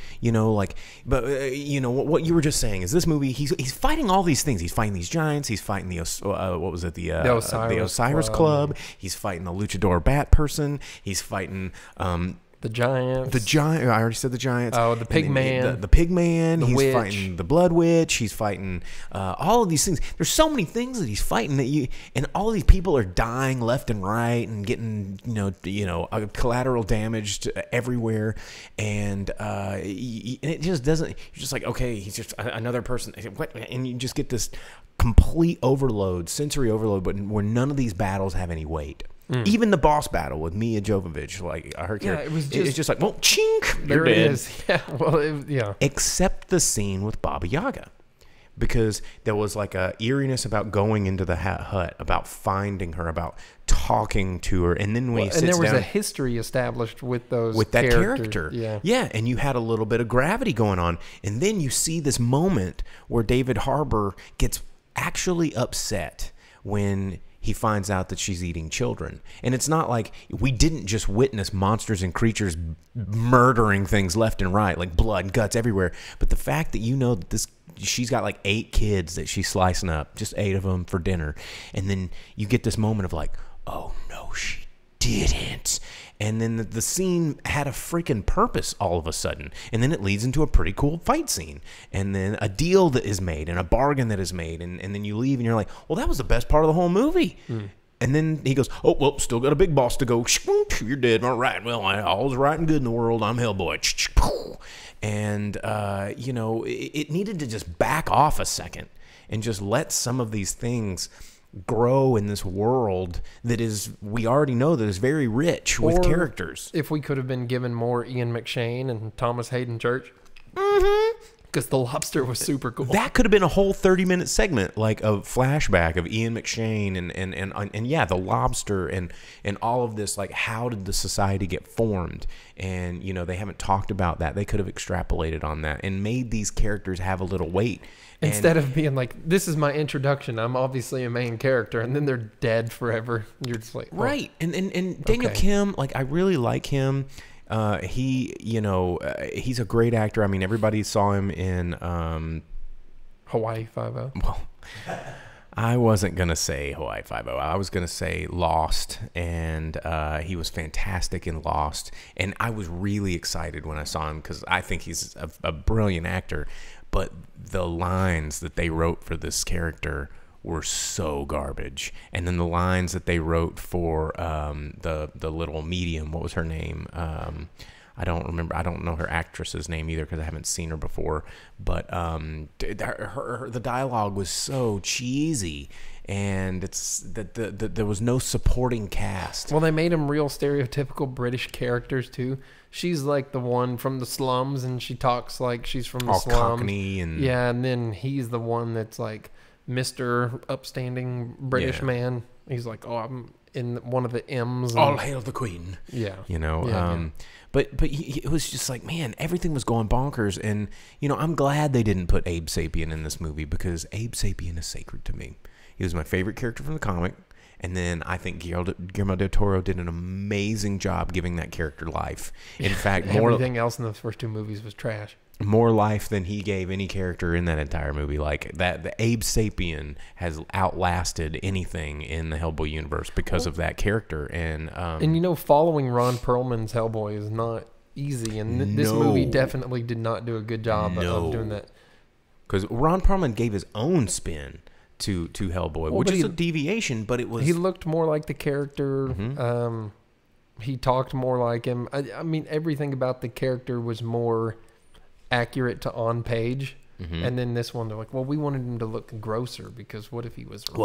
what you were just saying is this movie, he's fighting all these things. He's fighting these giants. He's fighting the Osiris Club. He's fighting the Luchador Bat person. He's fighting the giants. I already said the giants. Oh, the pig man. The pig man. He's witch. Fighting the blood witch. He's fighting all of these things. There's so many things that he's fighting and all of these people are dying left and right and getting collateral damage everywhere, and it just doesn't. You're just like, okay, he's just another person. What? And you just get this complete overload, sensory overload, but where none of these battles have any weight. Even the boss battle with Mia Jovovich, like her character, it's just like, well, chink, there it is. Yeah, well, Except the scene with Baba Yaga, because there was like a eeriness about going into the hut, about finding her, about talking to her, and then when he sits down, and there was a history established with that character. Yeah, and you had a little bit of gravity going on, and then you see this moment where David Harbour gets actually upset when he finds out that she's eating children. And it's not like we didn't just witness monsters and creatures murdering things left and right, like blood and guts everywhere. But the fact that she's got like 8 kids that she's slicing up, just 8 of them for dinner. And then you get this moment of like, oh no, she didn't. And then the scene had a freaking purpose all of a sudden. And then it leads into a pretty cool fight scene. And then a deal that is made and a bargain that is made. And then you leave and you're like, well, that was the best part of the whole movie. And then he goes, oh, well, still got a big boss to go. You're dead. All right. Well, all's right and good in the world. I'm Hellboy. And, it needed to just back off a second and just let some of these things grow in this world that we already know that is very rich with characters. If we could have been given more Ian McShane and Thomas Hayden Church. because the lobster was super cool. That could have been a whole 30-minute segment, like a flashback of Ian McShane and yeah, the lobster and all of this. Like, how did the society get formed? And you know, they haven't talked about that. They could have extrapolated on that and made these characters have a little weight. Instead of being like, this is my introduction, I'm obviously a main character, and then they're dead forever. You're just like, oh. Right. And Daniel Kim, like, I really like him. He, you know, he's a great actor. I mean, everybody saw him in Hawaii Five-0. Well, I wasn't gonna say Hawaii Five-0. I was gonna say Lost, and he was fantastic in Lost. And I was really excited when I saw him because I think he's a brilliant actor. But the lines that they wrote for this character were so garbage. And then the lines that they wrote for the little medium, what was her name? I don't remember. I don't know her actress's name either because I haven't seen her before. But the dialogue was so cheesy, and it's that there was no supporting cast. Well, they made them real stereotypical British characters too. She's like the one from the slums, and she talks like she's from the all slums. Cockney and yeah, and then he's the one that's like Mr. Upstanding British man. He's like, oh, I'm in one of the M's. All hail the Queen. Yeah, you know. Yeah, But it was just like, man, everything was going bonkers. And, you know, I'm glad they didn't put Abe Sapien in this movie because Abe Sapien is sacred to me. He was my favorite character from the comic. And then I think Guillermo del Toro did an amazing job giving that character life. In fact, everything else in the first two movies was trash. More life than he gave any character in that entire movie. Like that, the Abe Sapien has outlasted anything in the Hellboy universe because of that character. And you know, following Ron Perlman's Hellboy is not easy, and this movie definitely did not do a good job of doing that. Because Ron Perlman gave his own spin to Hellboy, which is a deviation, but it was... He looked more like the character. Mm-hmm. He talked more like him. I mean, everything about the character was more accurate to on page. Mm-hmm. And then this one, they're like, well, we wanted him to look grosser because what if he was real?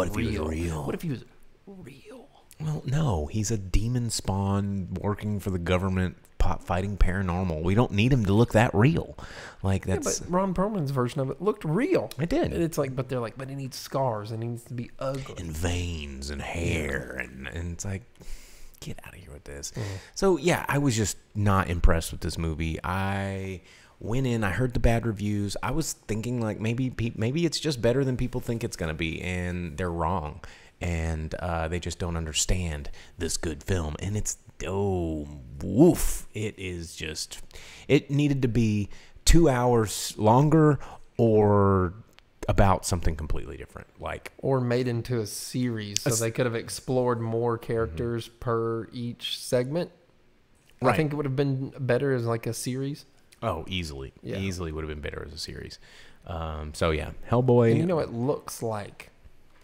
What if he was real? Well, no, he's a demon spawn working for the government, fighting paranormal. We don't need him to look that real. Like that's. Yeah, but Ron Perlman's version of it looked real. It did. And it's like, but they're like, but he needs scars and he needs to be ugly and veins and hair and it's like, get out of here with this. Mm. So yeah, I was just not impressed with this movie. I went in, I heard the bad reviews. I was thinking like maybe it's just better than people think it's gonna be, and they're wrong. And they just don't understand this good film. And it's, woof. It is just, it needed to be 2 hours longer or about something completely different. Or made into a series so they could have explored more characters per each segment. Right. I think it would have been better as like a series. Oh, easily. Yeah. Easily would have been better as a series. So yeah, Hellboy. And you know, it looks like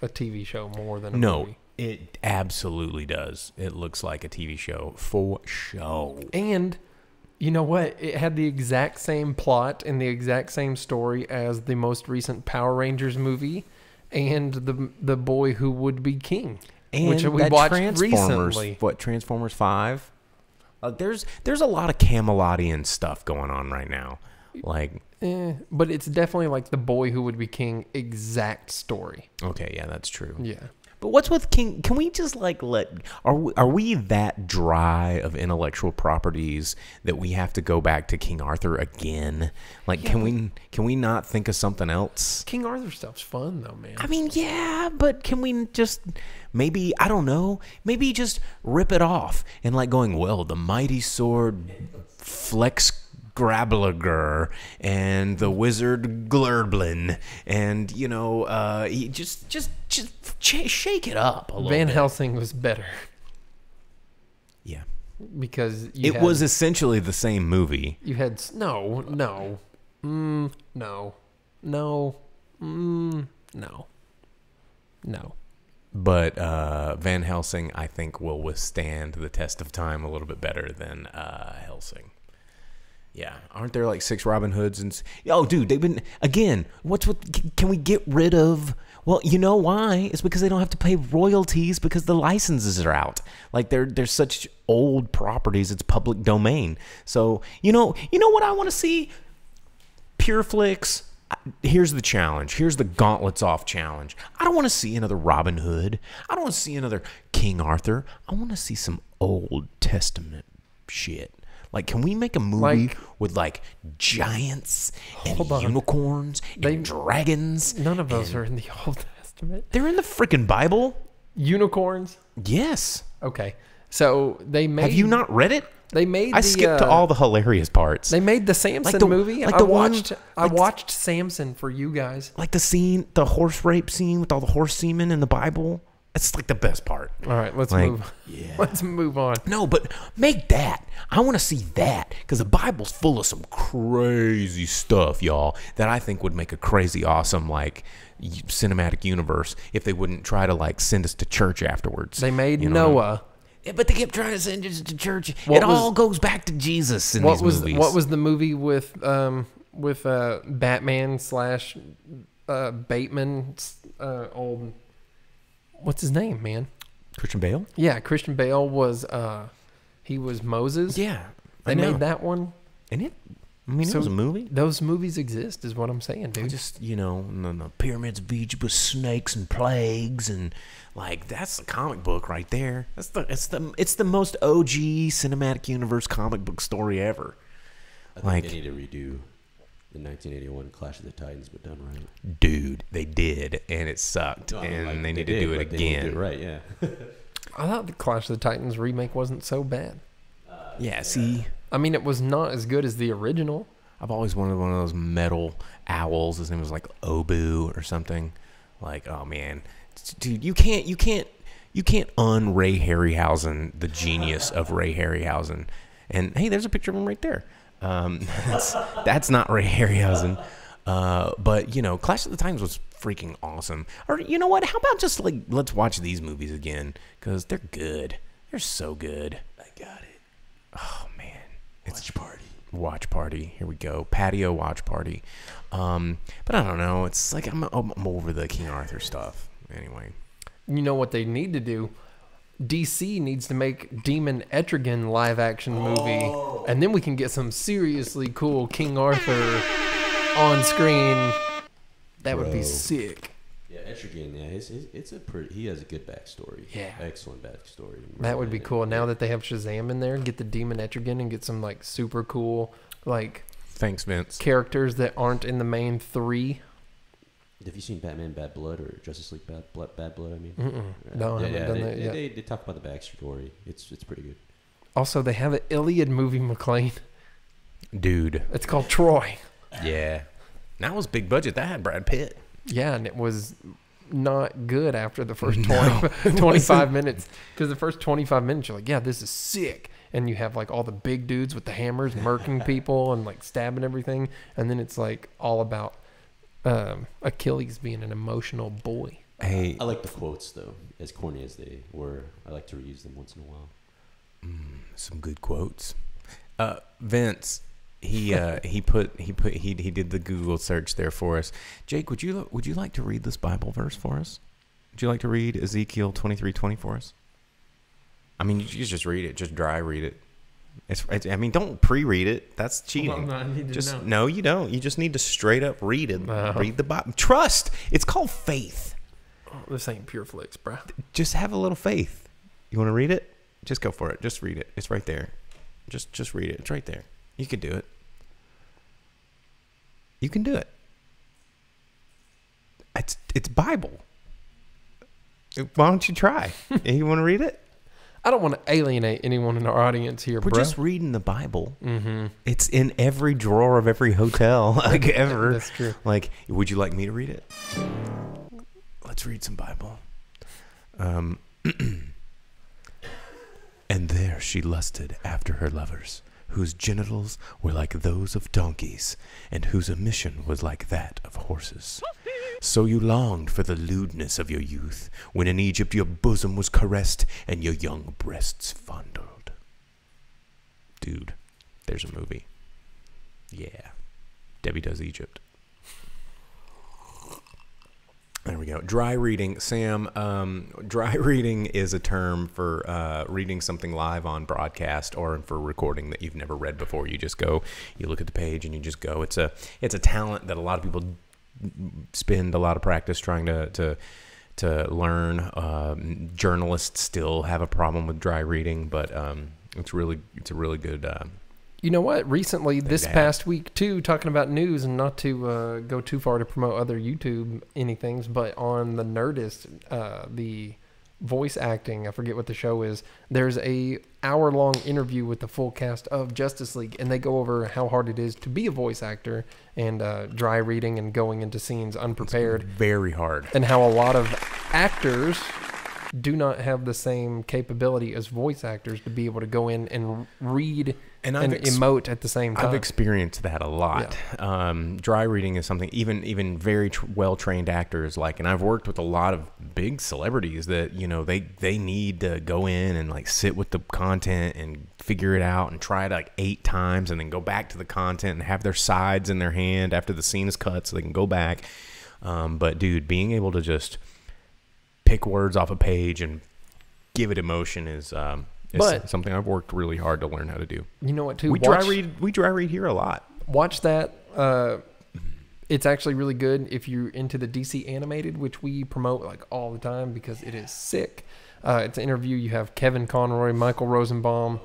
a TV show more than a movie. It absolutely does. It looks like a TV show for show. And you know what? It had the exact same plot and the exact same story as the most recent Power Rangers movie and the Boy Who Would Be King, and which we watched recently. What, Transformers 5? There's a lot of Camelotian stuff going on right now. But it's definitely like the Boy Who Would Be King exact story. Okay, yeah, that's true. Yeah. But what's with King? Can we just are we that dry of intellectual properties that we have to go back to King Arthur again? Can we not think of something else? King Arthur stuff's fun though, man. I mean, yeah, but can we just maybe, I don't know, maybe just rip it off and the mighty sword Flex Grablager and the wizard Glurblin, and just shake it up a little Van bit. Helsing was better. Yeah, because it was essentially the same movie. You had no. But Van Helsing, I think, will withstand the test of time a little bit better than Helsing. Yeah, aren't there like 6 Robin Hoods and dude, they've been again. Can we get rid of? Well, you know why? It's because they don't have to pay royalties because the licenses are out. Like they're such old properties, it's public domain. So you know what I want to see? Pure Flicks, here's the challenge. Here's the gauntlets off challenge. I don't want to see another Robin Hood. I don't want to see another King Arthur. I want to see some Old Testament shit. Like, can we make a movie with, like, giants and unicorns and dragons? None of those are in the Old Testament. They're in the freaking Bible. Unicorns? Yes. Okay. So they made... Have you not read it? They made I skipped to all the hilarious parts. They made the Samson movie. I watched Samson for you guys. Like the horse rape scene with all the horse semen in the Bible. It's like the best part. All right, let's move. Yeah. Let's move on. No, but make that. I want to see that because the Bible's full of some crazy stuff, y'all, that I think would make a crazy awesome like cinematic universe if they wouldn't try to like send us to church afterwards. They made Noah. Yeah, but they kept trying to send us to church. All goes back to Jesus in these movies. What was the movie with Batman slash Bateman's old... What's his name, man? Christian Bale? Yeah, Christian Bale was he was Moses. Yeah. They made that one. And it was a movie. Those movies exist is what I'm saying, dude. Just, the pyramids of Egypt with snakes and plagues and like that's the comic book right there. It's the most OG cinematic universe comic book story ever. I think they need to redo the 1981 Clash of the Titans, but done right. Dude, they did, and it sucked, and they need to do it again. Right, yeah. I thought the Clash of the Titans remake wasn't so bad. Yeah, see? I mean, it was not as good as the original. I've always wanted one of those metal owls. His name was like Obu or something. Like, oh man, dude, you can't un-Ray Harryhausen the genius of Ray Harryhausen. And hey, there's a picture of him right there. That's not Ray Harryhausen. But Clash of the Titans was freaking awesome. Or you know what? How about just like let's watch these movies again because they're good. They're so good. I got it. Oh man, Watch party. Here we go. Patio watch party. But I don't know. It's like I'm over the King Arthur stuff. Anyway, you know what they need to do? DC needs to make Demon Etrigan live action movie, and then we can get some seriously cool King Arthur on screen. That would be sick. Yeah, Etrigan. Yeah, he has a good backstory. Yeah, excellent backstory. That would be cool. Now that they have Shazam in there, get the Demon Etrigan and get some like super cool thanks, Vince. Characters that aren't in the main three. Have you seen Batman Bad Blood or Justice League Bad Blood? I mean, No, I haven't done that yet. They talk about the backstory. It's pretty good. Also, they have an Iliad movie, McLean. Dude, it's called Troy. Yeah, that was big budget. That had Brad Pitt. Yeah, and it was not good after the first 25 minutes. Because the first 25 minutes, you're like, yeah, this is sick. And you have like all the big dudes with the hammers murking people and like stabbing everything. And then it's like all about Achilles being an emotional boy. Hey, I like the quotes though, as corny as they were. I like to reuse them once in a while. Some good quotes. Vince, he did the Google search there for us. Jake, would you like to read this Bible verse for us? Would you like to read Ezekiel 23:20 for us? I mean, you just read it, just dry read it. I mean, don't pre-read it. That's cheating. Well, no, I need to know. No, you don't. You just need to straight up read it. Read the Bible. Trust. It's called faith. Oh, this ain't pure flicks, bro. Just have a little faith. You want to read it? Just go for it. Just read it. It's right there. Just read it. It's right there. You can do it. You can do it. It's Bible. Why don't you try? You want to read it? I don't want to alienate anyone in our audience here, We're bro. just reading the Bible. Mm-hmm. It's in every drawer of every hotel, like ever. That's true. Like, would you like me to read it? Let's read some Bible. And there she lusted after her lovers, whose genitals were like those of donkeys, and whose emission was like that of horses. So you longed for the lewdness of your youth, when in Egypt your bosom was caressed and your young breasts fondled. Dude, there's a movie. Yeah. Debbie Does Egypt. There we go. dry reading, Sam. Dry reading is a term for reading something live on broadcast or for recording that you've never read before. You just go, you look at the page, and you just go. It's a talent that a lot of people spend a lot of practice trying to learn. Journalists still have a problem with dry reading, but it's a really good. You know what? Recently, this past week, too, talking about news, and not to go too far to promote other YouTube anythings, but on the Nerdist, the voice acting, I forget what the show is, there's a hour-long interview with the full cast of Justice League, and they go over how hard it is to be a voice actor and dry reading and going into scenes unprepared. It's very hard. And how a lot of actors do not have the same capability as voice actors to be able to go in and read and emote at the same time. I've experienced that a lot. Yeah. Dry reading is something even very well-trained actors like, and I've worked with a lot of big celebrities that, they need to go in and like sit with the content and figure it out and try it like 8 times and then go back to the content and have their sides in their hand after the scene is cut so they can go back. But dude, being able to just pick words off a page and give it emotion is something I've worked really hard to learn how to do. You know what, too? We dry read here a lot. Watch that. It's actually really good if you're into the DC animated, which we promote like all the time because it is sick. It's an interview. You have Kevin Conroy, Michael Rosenbaum,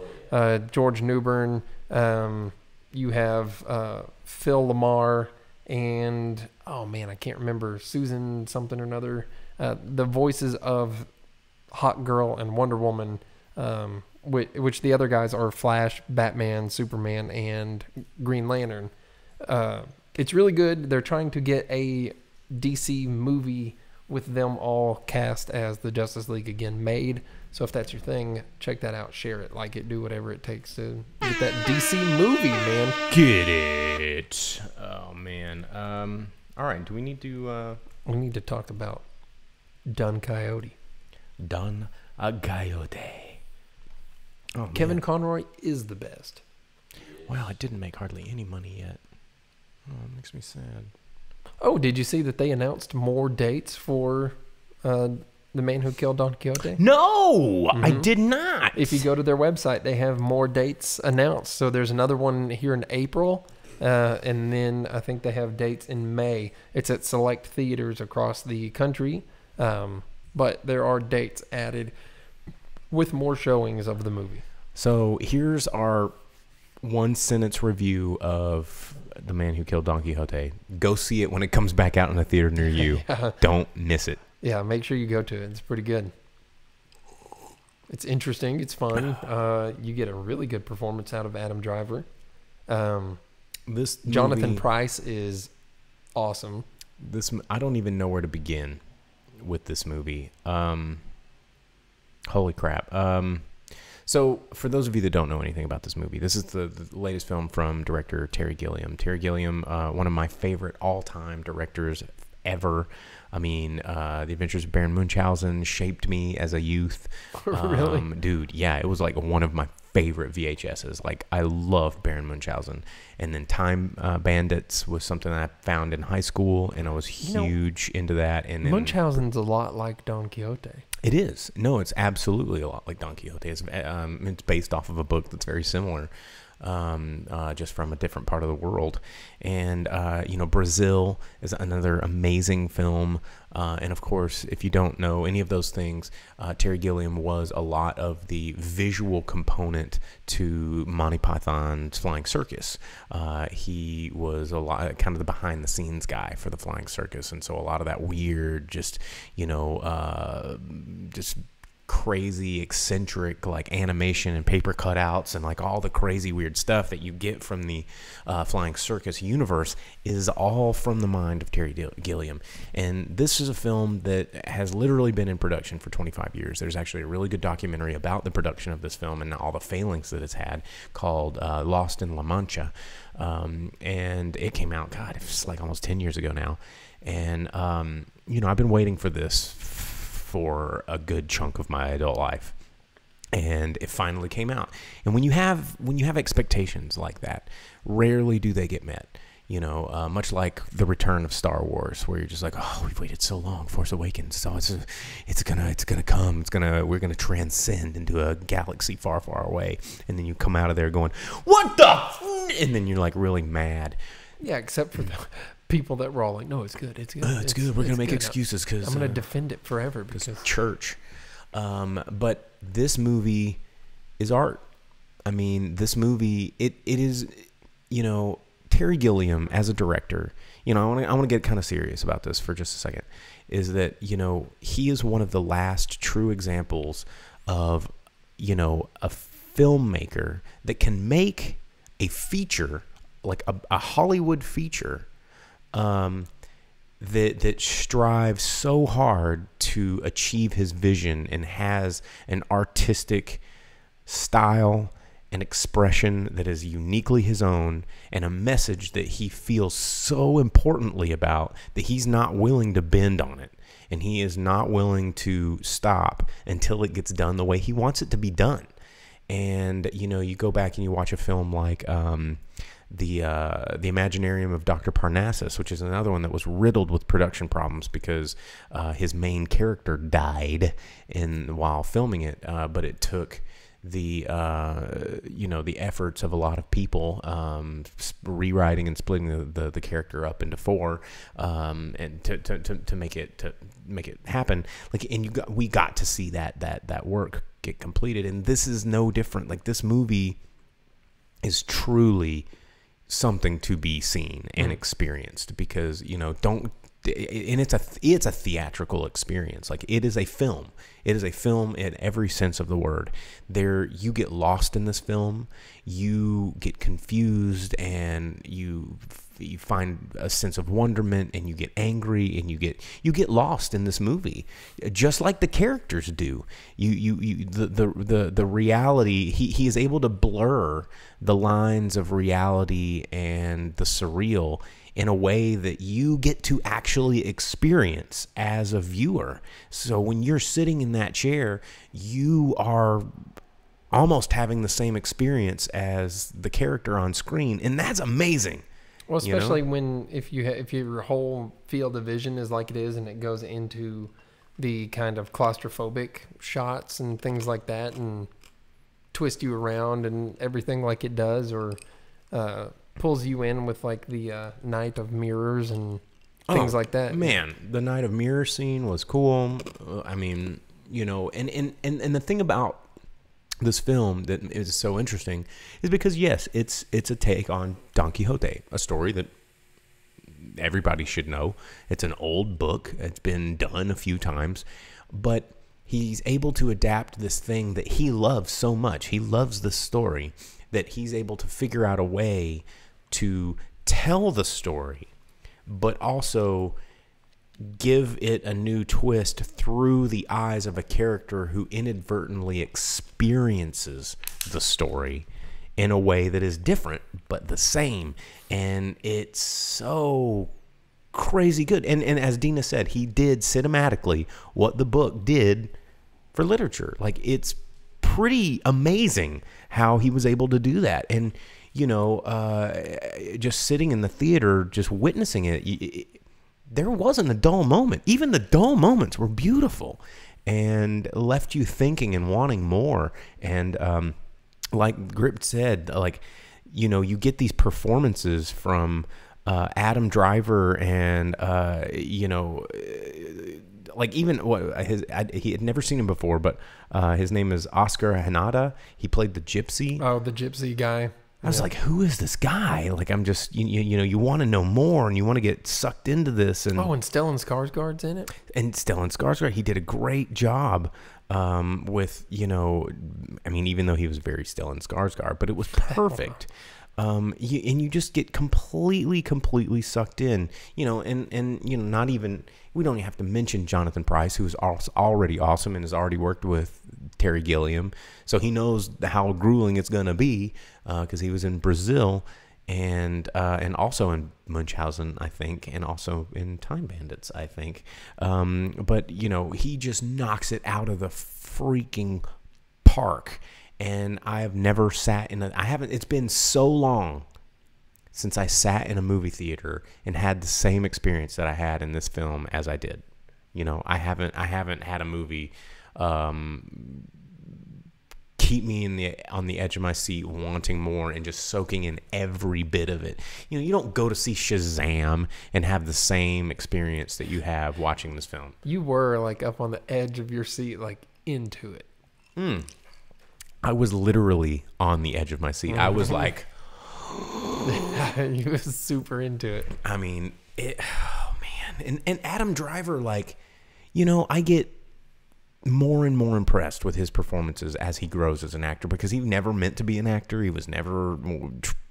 George Newbern. You have Phil Lamar and, oh man, I can't remember, Susan something or another. The voices of Hawk Girl and Wonder Woman, which the other guys are Flash, Batman, Superman, and Green Lantern. It's really good. They're trying to get a DC movie with them all cast as the Justice League again made. So if that's your thing, check that out. Share it, like it, do whatever it takes to get that DC movie, man. Get it. Oh, man. All right. Do we need to... We need to talk about Don Quixote. Don Quixote. Oh, Kevin Conroy is the best. Well, it didn't make hardly any money yet. Oh, it makes me sad. Oh, did you see that they announced more dates for The Man Who Killed Don Quixote? No, I did not. If you go to their website, they have more dates announced. So there's another one here in April, and then I think they have dates in May. It's at select theaters across the country. But there are dates added with more showings of the movie. So here's our 1-sentence review of The Man Who Killed Don Quixote. Go see it when it comes back out in a theater near you. Yeah. Don't miss it. Yeah, make sure you go to it. It's pretty good. It's interesting. It's fun. You get a really good performance out of Adam Driver. This Jonathan movie, Pryce is awesome. I don't even know where to begin with this movie. Holy crap. So for those of you that don't know anything about this movie, this is the latest film from director Terry Gilliam. Terry Gilliam, one of my favorite all-time directors ever. I mean, The Adventures of Baron Munchausen shaped me as a youth. Really? Dude, yeah, it was like one of my favorite VHSs. Like, I loved Baron Munchausen. And then Time Bandits was something that I found in high school, and I was huge into that. And then, Munchausen's a lot like Don Quixote. It is. No, it's absolutely a lot like Don Quixote. It's based off of a book that's very similar, just from a different part of the world. And, Brazil is another amazing film. And, of course, if you don't know any of those things, Terry Gilliam was a lot of the visual component to Monty Python's Flying Circus. He was a lot kind of the behind-the-scenes guy for the Flying Circus. And so a lot of that weird, just crazy, eccentric, like animation and paper cutouts and like all the crazy weird stuff that you get from the Flying Circus universe is all from the mind of Terry Gilliam. And this is a film that has literally been in production for 25 years. There's actually a really good documentary about the production of this film and all the failings that it's had called Lost in La Mancha. And it came out, God, it's like almost 10 years ago now. And, I've been waiting for this for a good chunk of my adult life, and it finally came out. And when you have expectations like that, rarely do they get met. much like the return of Star Wars, where you're just like, oh, we've waited so long, Force Awakens, so it's gonna come, we're gonna transcend into a galaxy far, far away, and then you come out of there going, what the, and then you're like really mad. Yeah, except for the people that were all like, no, it's good, it's good, it's good. We're gonna make excuses because I'm gonna defend it forever because church. But this movie is art. I mean, this movie, it is, Terry Gilliam as a director, I want to get kind of serious about this for just a second, is that, he is one of the last true examples of, a filmmaker that can make a feature, like a Hollywood feature, that strives so hard to achieve his vision and has an artistic style and expression that is uniquely his own, and a message that he feels so importantly about that he's not willing to bend on it, and he is not willing to stop until it gets done the way he wants it to be done. And you go back and you watch a film like the Imaginarium of Dr. Parnassus, which is another one that was riddled with production problems because his main character died while filming it, but it took the efforts of a lot of people rewriting and splitting the character up into four, and to make it happen. We got to see that work get completed, and this is no different. Like, this movie is truly something to be seen and experienced, because it's a theatrical experience. Like, it is a film. It is a film in every sense of the word. You get lost in this film, you get confused, and you find a sense of wonderment, and you get angry, and you get lost in this movie, just like the characters do. The reality, he is able to blur the lines of reality and the surreal in a way that you get to actually experience as a viewer. So when you're sitting in that chair, you are almost having the same experience as the character on screen, and that's amazing. Well, especially if your whole field of vision is like it is, and it goes into the kind of claustrophobic shots and things like that, and twist you around and everything like it does, or pulls you in with like the Night of Mirrors and things like that. Man, the Night of Mirrors scene was cool. I mean, and the thing about this film that is so interesting is because, yes, it's a take on Don Quixote, a story that everybody should know. It's an old book. It's been done a few times, but he's able to adapt this thing that he loves so much. He loves this story that he's able to figure out a way to tell the story, but also give it a new twist through the eyes of a character who inadvertently experiences the story in a way that is different but the same. And it's so crazy good. And as Dina said, he did cinematically what the book did for literature. Like, it's pretty amazing how he was able to do that. And just sitting in the theater, just witnessing it, there wasn't a dull moment. Even the dull moments were beautiful and left you thinking and wanting more. And like Grip said, you get these performances from Adam Driver and he had never seen him before, but his name is Oscar Hanada. He played the gypsy. Oh, the gypsy guy. I was like, who is this guy? Like, I'm just, you want to know more, and you want to get sucked into this. And and Stellan Skarsgård's in it. And Stellan Skarsgård, he did a great job with, even though he was very Stellan Skarsgård, but it was perfect. You just get completely sucked in, not even, we don't even have to mention Jonathan Pryce, who is already awesome and has already worked with Terry Gilliam. So he knows how grueling it's going to be, because he was in Brazil and also in Munchausen, I think, and also in Time Bandits, I think. But he just knocks it out of the freaking park. And I have never sat in it's been so long since I sat in a movie theater and had the same experience that I had in this film as I did. You know, I haven't had a movie keep me on the edge of my seat, wanting more and just soaking in every bit of it. You know, you don't go to see Shazam and have the same experience that you have watching this film. You were like up on the edge of your seat, like into it. I was literally on the edge of my seat. I was like, You was super into it. I mean, oh man. And Adam Driver, like, you know, I get more and more impressed with his performances as he grows as an actor, because he never meant to be an actor. He was never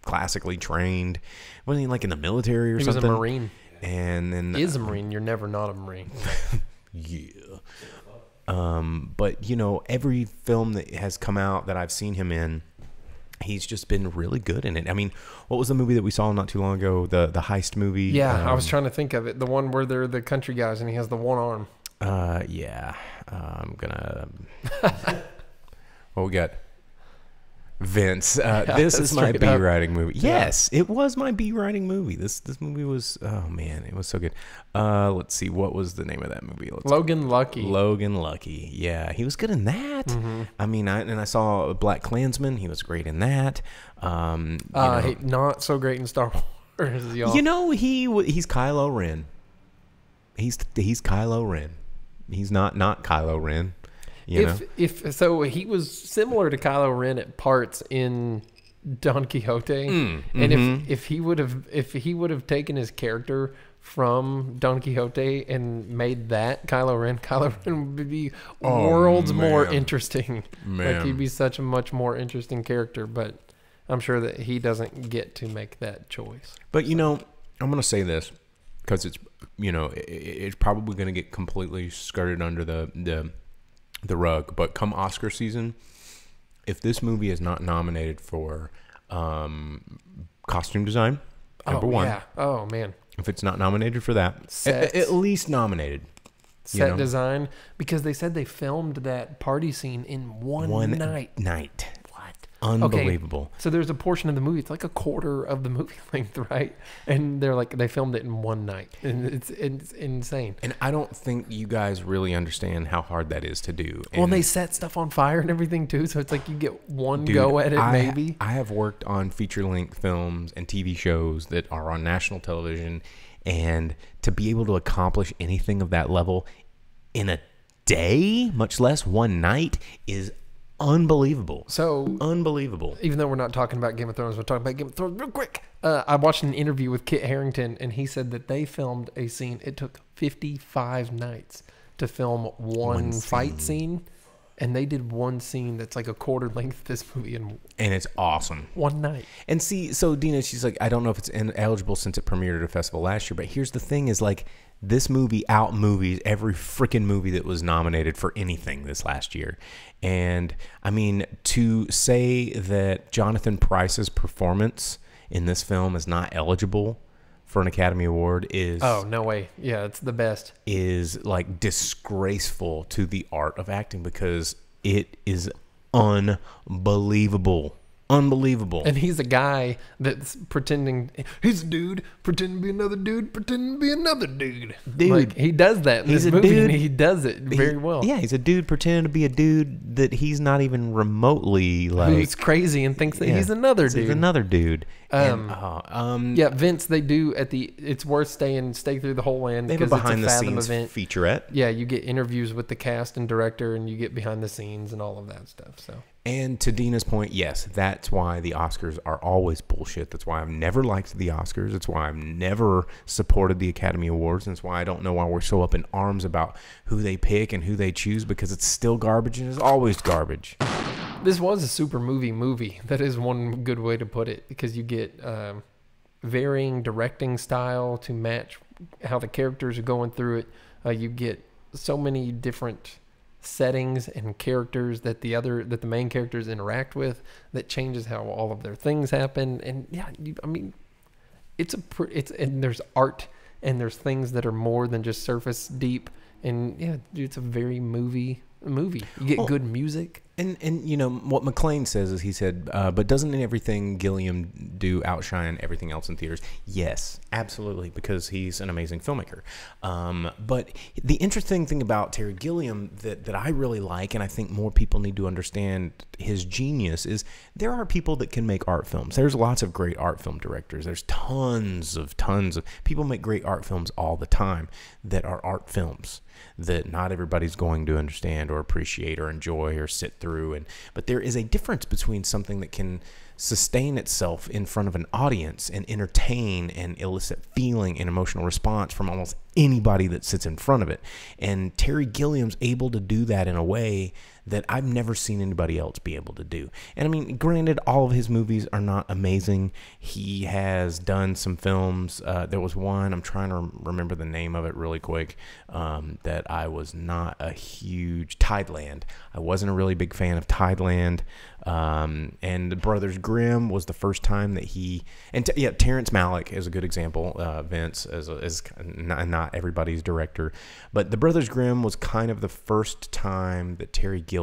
classically trained. Wasn't he like in the military or something? He was a Marine. And then Is a Marine. You're never not a Marine. yeah. But you know, every film that has come out that I've seen him in, he's just been really good in it. I mean, what was the movie that we saw not too long ago? The heist movie. Yeah, I was trying to think of it. The one where they're the country guys and he has the one arm. Yeah. I'm gonna. What we got? Vince. This is my B writing movie. Yes, it was my B writing movie. This movie was. Oh man, it was so good. Let's see. What was the name of that movie? Logan Lucky. Logan Lucky. Yeah, he was good in that. Mm-hmm. I mean, I saw Black Klansman. He was great in that. Not so great in Star Wars, y'all. You know, he's Kylo Ren. He's Kylo Ren. He's not Kylo Ren. If so, he was similar to Kylo Ren at parts in Don Quixote, and if he would have taken his character from Don Quixote and made that Kylo Ren would be worlds more interesting. Like, he'd be such a much more interesting character. But I'm sure that he doesn't get to make that choice. But you know, I'm gonna say this because it's, you know, it's probably gonna get completely skirted under the rug, but come Oscar season, if this movie is not nominated for costume design, number one. Yeah. Oh man. If it's not nominated for that, at least nominated. Set design, because they said they filmed that party scene in one night. What? Unbelievable. Okay, so there's a portion of the movie, it's like a quarter of the movie length, right? And they're like, they filmed it in one night, and it's insane. And I don't think you guys really understand how hard that is to do. Well, they set stuff on fire and everything too, so it's like you get one go at it, maybe. I have worked on feature-length films and TV shows that are on national television, and to be able to accomplish anything of that level in a day, much less one night, is unbelievable. So unbelievable. Even though we're not talking about Game of Thrones, we're talking about Game of Thrones real quick. I watched an interview with Kit Harington, and he said that they filmed a scene. It took 55 nights to film one fight scene, and they did one scene that's like a quarter length of this movie and it's awesome. One night. And see, so Dina, she's like, I don't know if it's eligible since it premiered at a festival last year, but here's the thing: is like, this movie out-movies every freaking movie that was nominated for anything this last year. And, I mean, to say that Jonathan Pryce's performance in this film is not eligible for an Academy Award is... Oh, no way. Yeah, it's the best. Is, like, disgraceful to the art of acting, because it is unbelievable. Unbelievable. And he's a guy that's pretending he's a dude, pretending to be another dude, pretending to be another dude. Like, he does that in this movie, dude, and he does it very well. Yeah, he's a dude pretending to be a dude that he's not even remotely like... Who's crazy and thinks that he's another dude. He's another dude. Yeah, Vince, they do at the... It's worth stay through the whole end. They have a behind-the-scenes featurette. Yeah, you get interviews with the cast and director, and you get behind the scenes and all of that stuff, so... And to Dina's point, yes, that's why the Oscars are always bullshit. That's why I've never liked the Oscars. That's why I've never supported the Academy Awards. And that's why I don't know why we're so up in arms about who they pick and who they choose, because it's still garbage and it's always garbage. This was a super movie. That is one good way to put it, because you get varying directing style to match how the characters are going through it. You get so many different settings and characters that the main characters interact with, that changes how all of their things happen. And yeah, I mean, and there's art, and there's things that are more than just surface deep. And yeah, dude, it's a very movie. You get good music. And you know what McClane says is he said, but doesn't everything Gilliam do outshine everything else in theaters? Yes, absolutely, because he's an amazing filmmaker. But the interesting thing about Terry Gilliam that I really like, and I think more people need to understand his genius, is there are people that can make art films. There's lots of great art film directors. There's tons of people make great art films all the time that are art films that not everybody's going to understand or appreciate or enjoy or sit through. But there is a difference between something that can sustain itself in front of an audience and entertain and elicit feeling and emotional response from almost anybody that sits in front of it. And Terry Gilliam's able to do that in a way that I've never seen anybody else be able to do. And I mean, granted, all of his movies are not amazing. He has done some films. There was one, I'm trying to remember the name of it really quick, that I was not a huge, Tideland. I wasn't a really big fan of Tideland. And The Brothers Grimm was the first time that he, and Terrence Malick is a good example. Vince is not everybody's director, but The Brothers Grimm was kind of the first time that Terry Gilliam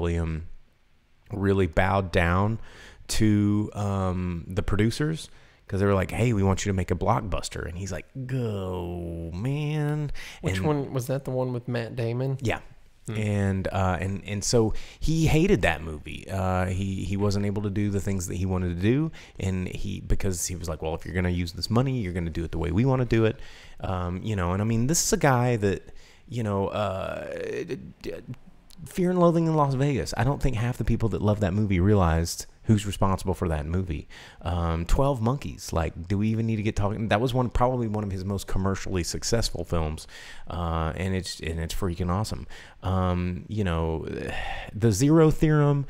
really bowed down to the producers, because they were like, hey, we want you to make a blockbuster. And he's like, go, man. Which one was that? The one with Matt Damon? Yeah. And so he hated that movie. He wasn't able to do the things that he wanted to do, and because he was like, well, if you're going to use this money, you're going to do it the way we want to do it. And I mean, this is a guy that, Fear and Loathing in Las Vegas. I don't think half the people that love that movie realized who's responsible for that movie. 12 Monkeys. Like, do we even need to get talking? That was probably one of his most commercially successful films, and it's freaking awesome. The Zero Theorem,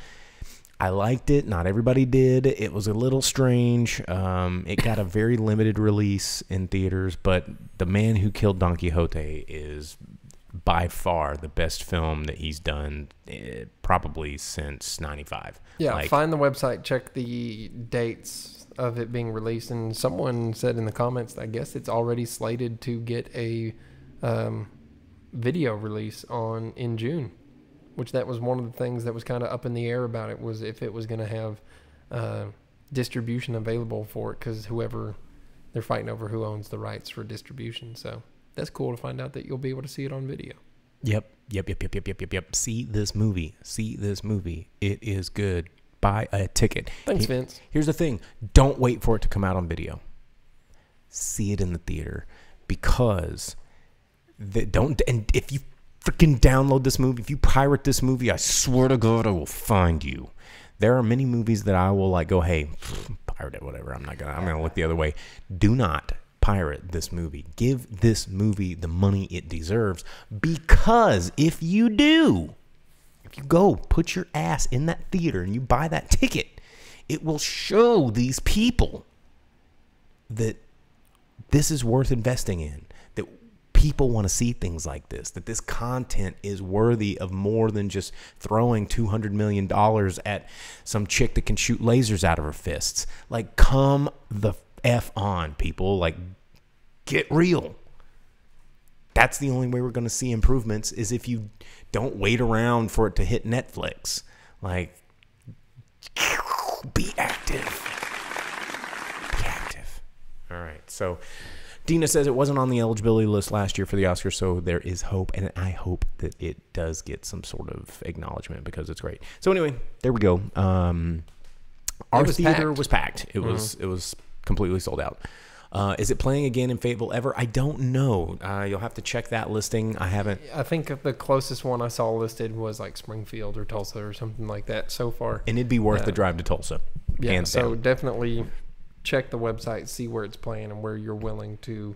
I liked it. Not everybody did. It was a little strange. It got a very limited release in theaters, but The Man Who Killed Don Quixote is by far the best film that he's done, probably since '95. Yeah, find the website, check the dates of it being released, and someone said in the comments that I guess it's already slated to get a video release in June, which that was one of the things that was kind of up in the air about it, was if it was going to have distribution available for it, because they're fighting over who owns the rights for distribution. So that's cool to find out that you'll be able to see it on video. Yep. See this movie. It is good. Buy a ticket. Thanks, Vince. Here's the thing. Don't wait for it to come out on video. See it in the theater, because and if you freaking download this movie, if you pirate this movie, I swear to God, I will find you. There are many movies that I will go, hey, pirate it, whatever. I'm gonna look the other way. Do not pirate this movie. Give this movie the money it deserves, because if you go put your ass in that theater and you buy that ticket, it will show these people that this is worth investing in, that people want to see things like this, that this content is worthy of more than just throwing $200 million at some chick that can shoot lasers out of her fists. Like, come the F on, people. Like, get real. That's the only way we're going to see improvements, is if you don't wait around for it to hit Netflix. Like, be active. Be active. All right. So Dina says it wasn't on the eligibility list last year for the Oscars, so there is hope, and I hope that it does get some sort of acknowledgement, because it's great. So anyway, there we go. Our theater was packed. It was completely sold out. Is it playing again in Fayetteville ever? I don't know. You'll have to check that listing. I haven't. I think the closest one I saw listed was like Springfield or Tulsa or something like that so far. And it'd be worth the drive to Tulsa. Yeah, so definitely check the website, see where it's playing and where you're willing to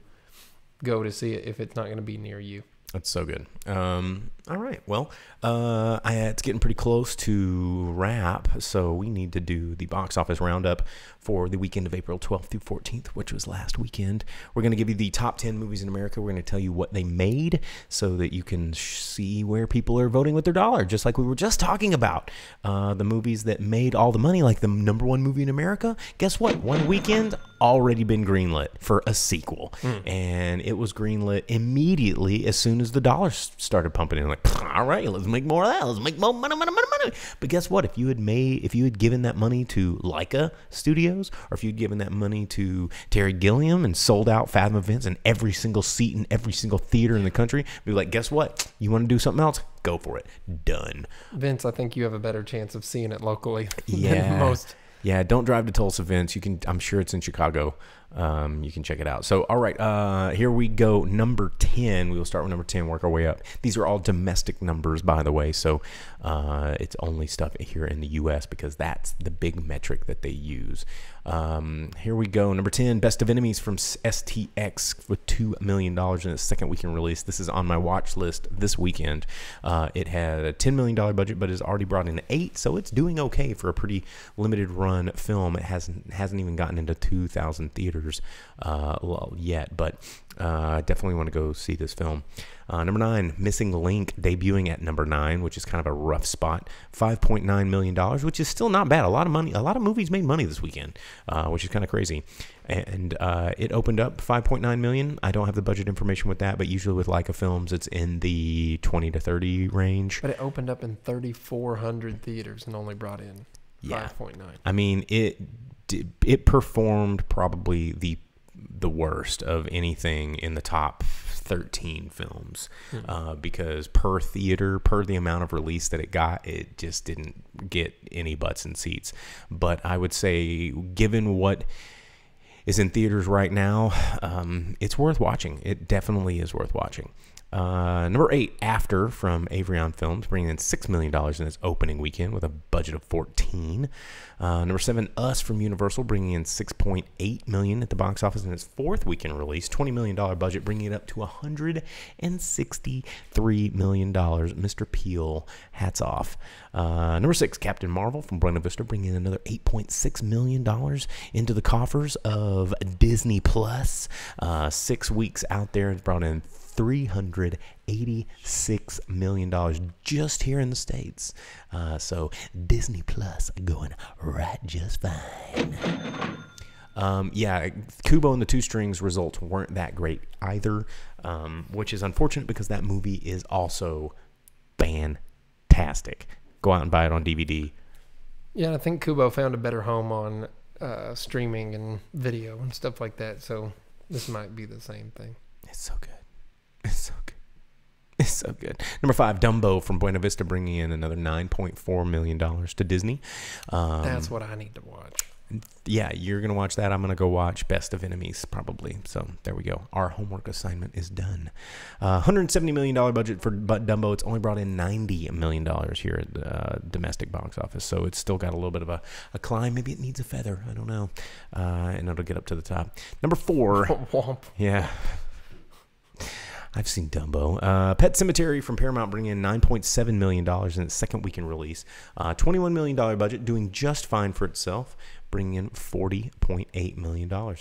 go to see it if it's not going to be near you. That's so good. All right. Well, it's getting pretty close to wrap, so we need to do the box office roundup for the weekend of April 12th through 14th, which was last weekend. We're going to give you the top 10 movies in America. We're going to tell you what they made so that you can see where people are voting with their dollar, just like we were just talking about. The movies that made all the money, like the number one movie in America, guess what? One weekend, already been greenlit for a sequel. And it was greenlit immediately as soon as the dollars started pumping in. Like, all right, let's make more of that. Let's make more money. money. But guess what? If you had given that money to Leica Studios, or if you'd given that money to Terry Gilliam and sold out Fathom Events and every single seat in every single theater in the country, be like, guess what? You want to do something else? Go for it. Done. Vince, I think you have a better chance of seeing it locally Yeah. than most. Yeah, don't drive to Tulsa, Vince. You can. I'm sure it's in Chicago. You can check it out. So, all right, here we go. Number 10. We will start with number 10, work our way up. These are all domestic numbers, by the way. So, it's only stuff here in the U.S. because that's the big metric that they use. Here we go. Number 10, Best of Enemies from STX with $2 million in its second weekend release. This is on my watch list this weekend. It had a $10 million budget, but has already brought in 8, so it's doing okay for a pretty limited run film. It hasn't even gotten into 2,000 theaters yet, but I definitely want to go see this film. Number 9, Missing Link, debuting at number 9, which is kind of a rough spot. $5.9 million, which is still not bad. A lot of money. A lot of movies made money this weekend, which is kind of crazy. And it opened up $5.9 million. I don't have the budget information with that, but usually with Leica films, it's in the 20 to 30 range. But it opened up in 3,400 theaters and only brought in 5.9. I mean, it performed probably the worst of anything in the top 13 films, because per theater, per the amount of release that it got, it just didn't get any butts in seats. But I would say, given what is in theaters right now, it's worth watching. It definitely is worth watching. Number 8, After from Avrion Films, bringing in $6 million in its opening weekend with a budget of 14. Number 7, Us from Universal, bringing in $6.8 million at the box office in its fourth weekend release. $20 million budget, bringing it up to $163 million. Mr. Peel, hats off. Number 6, Captain Marvel from Buena Vista, bringing in another $8.6 million into the coffers of Disney Plus. 6 weeks out there, it's brought in $386 million just here in the States. So Disney Plus going right just fine. Kubo and the Two Strings results weren't that great either, which is unfortunate because that movie is also fantastic. Go out and buy it on DVD. Yeah, I think Kubo found a better home on streaming and video and stuff like that, so this might be the same thing. It's so good. It's so good. It's so good. Number 5, Dumbo from Buena Vista, bringing in another $9.4 million to Disney. That's what I need to watch. Yeah, you're going to watch that. I'm going to go watch Best of Enemies, probably. So there we go. Our homework assignment is done. $170 million budget for Dumbo. It's only brought in $90 million here at the domestic box office. So it's still got a little bit of a climb. Maybe it needs a feather. I don't know. And it'll get up to the top. Number 4. Womp. Yeah. I've seen Dumbo. Pet Sematary from Paramount, bringing in $9.7 million in its second weekend release. $21 million budget, doing just fine for itself, bringing in $40.8 million.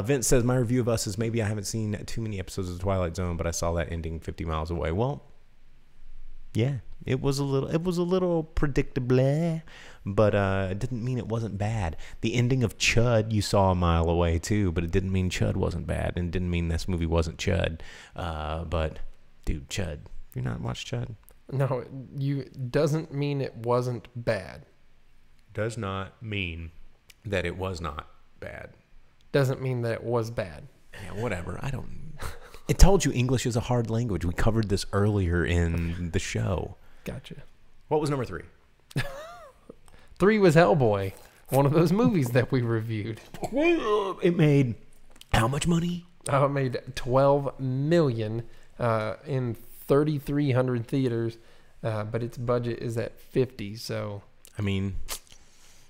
Vince says, my review of Us is maybe I haven't seen too many episodes of The Twilight Zone, but I saw that ending 50 miles away. Well, yeah, it was a little predictable, but it didn't mean it wasn't bad. The ending of Chud you saw a mile away too, but it didn't mean Chud wasn't bad, and it didn't mean this movie wasn't Chud. But dude, Chud, you not watched Chud? No, doesn't mean it wasn't bad. Does not mean that it was not bad. Doesn't mean that it was bad. Yeah, whatever. I don't. It told you English is a hard language. We covered this earlier in the show. Gotcha. What was number 3? 3 was Hellboy, one of those movies that we reviewed. It made how much money? It made $12 million in 3,300 theaters, but its budget is at 50. So I mean,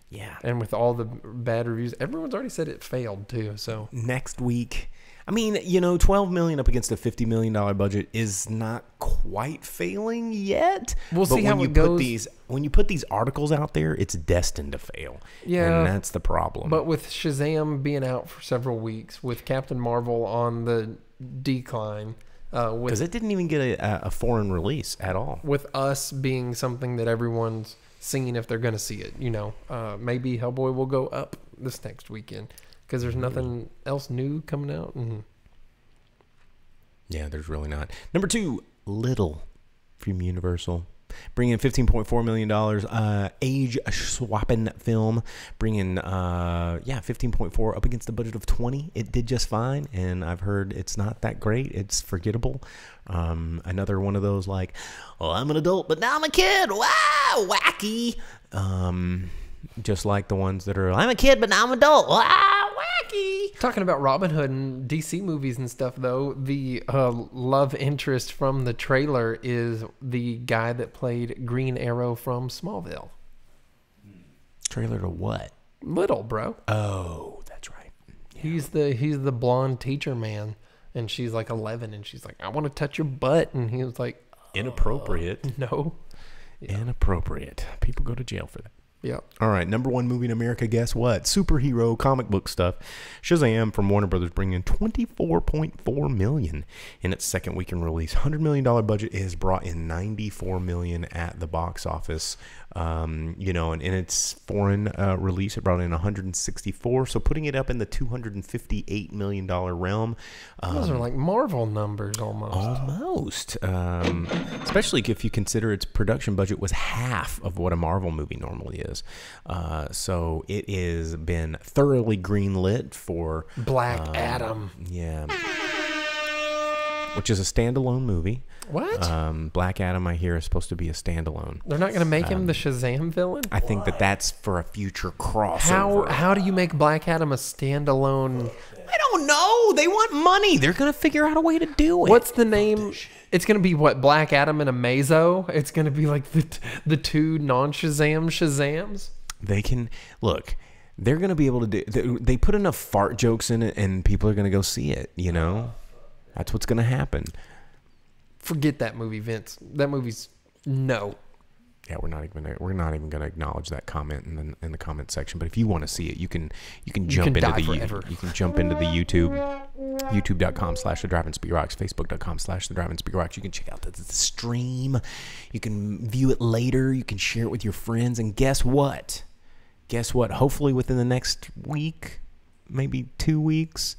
yeah. And with all the bad reviews, everyone's already said it failed too. So next week, I mean, $12 million up against a $50 million budget is not quite failing yet. We'll see how it goes. When you put these articles out there, it's destined to fail. Yeah, and that's the problem. But with Shazam being out for several weeks, with Captain Marvel on the decline, because it didn't even get a foreign release at all. With Us being something that everyone's seeing if they're going to see it, maybe Hellboy will go up this next weekend. Because there's nothing else new coming out. Mm-hmm. Yeah, there's really not. Number 2, Little from Universal. bringing in $15.4 million. Age swapping film, bringing $15.4 up against the budget of $20. It did just fine, and I've heard it's not that great. It's forgettable. Another one of those like, well, I'm an adult, but now I'm a kid. Wow, wacky. Just like the ones that are, I'm a kid, but now I'm an adult. Wow, wacky. Talking about Robin Hood and DC movies and stuff, though, the love interest from the trailer is the guy that played Green Arrow from Smallville. Trailer to what? Little, bro. Oh, that's right. Yeah. He's the blonde teacher man, and she's like 11, and she's like, I want to touch your butt, and he was like, inappropriate. No. Yeah. Inappropriate. People go to jail for that. Yeah. All right, number one movie in America, guess what? Superhero comic book stuff. Shazam from Warner Brothers bringing in $24.4 million in its second week in release. $100 million budget is brought in $94 million at the box office. And in its foreign release, it brought in $164, so putting it up in the $258 million realm. Those are like Marvel numbers almost. Almost. Especially if you consider its production budget was half of what a Marvel movie normally is. So it has been thoroughly greenlit for Black Adam. Yeah. Which is a standalone movie. What? Black Adam, I hear, is supposed to be a standalone. They're not going to make him the Shazam villain? I think that's for a future crossover. How do you make Black Adam a standalone? I don't know. They want money. They're going to figure out a way to do it. What's the name? It's going to be what? Black Adam and Amazo? It's going to be like the two non-Shazam Shazams? They can look. They're going to be able to do. They put enough fart jokes in it, and people are going to go see it. That's what's going to happen. Forget that movie, Vince. That movie's no. Yeah, we're not even going to acknowledge that comment in the comment section. But if you want to see it, you can jump into the YouTube.com/The Drive-In Speakerbox, Facebook.com/The Drive-In Speakerbox. You can check out the stream. You can view it later. You can share it with your friends. And guess what? Hopefully within the next week, maybe 2 weeks,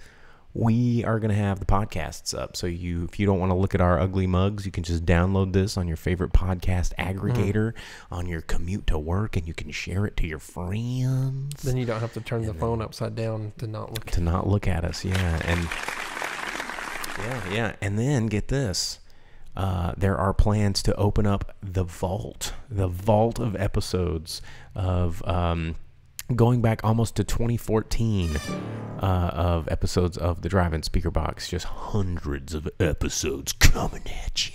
we are going to have the podcasts up. So if you don't want to look at our ugly mugs, you can just download this on your favorite podcast aggregator on your commute to work, and you can share it to your friends. Then you don't have to turn the phone upside down to not look at us. Yeah. And and then get this. There are plans to open up the vault of episodes of going back almost to 2014 of episodes of the Drive-In Speakerbox. Just hundreds of episodes coming at you.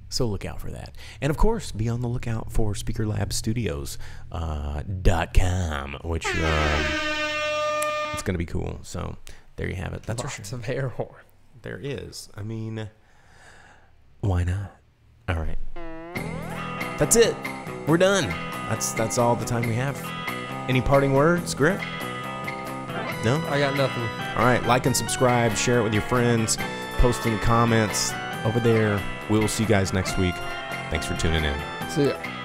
So look out for that. And of course, be on the lookout for SpeakerLabStudios.com, which it's going to be cool. So there you have it. That's lots of air horn. There is. I mean, why not? All right. That's it. We're done. That's all the time we have. Any parting words, Grip? No? I got nothing. All right. Like and subscribe. Share it with your friends. Post in the comments over there. We will see you guys next week. Thanks for tuning in. See ya.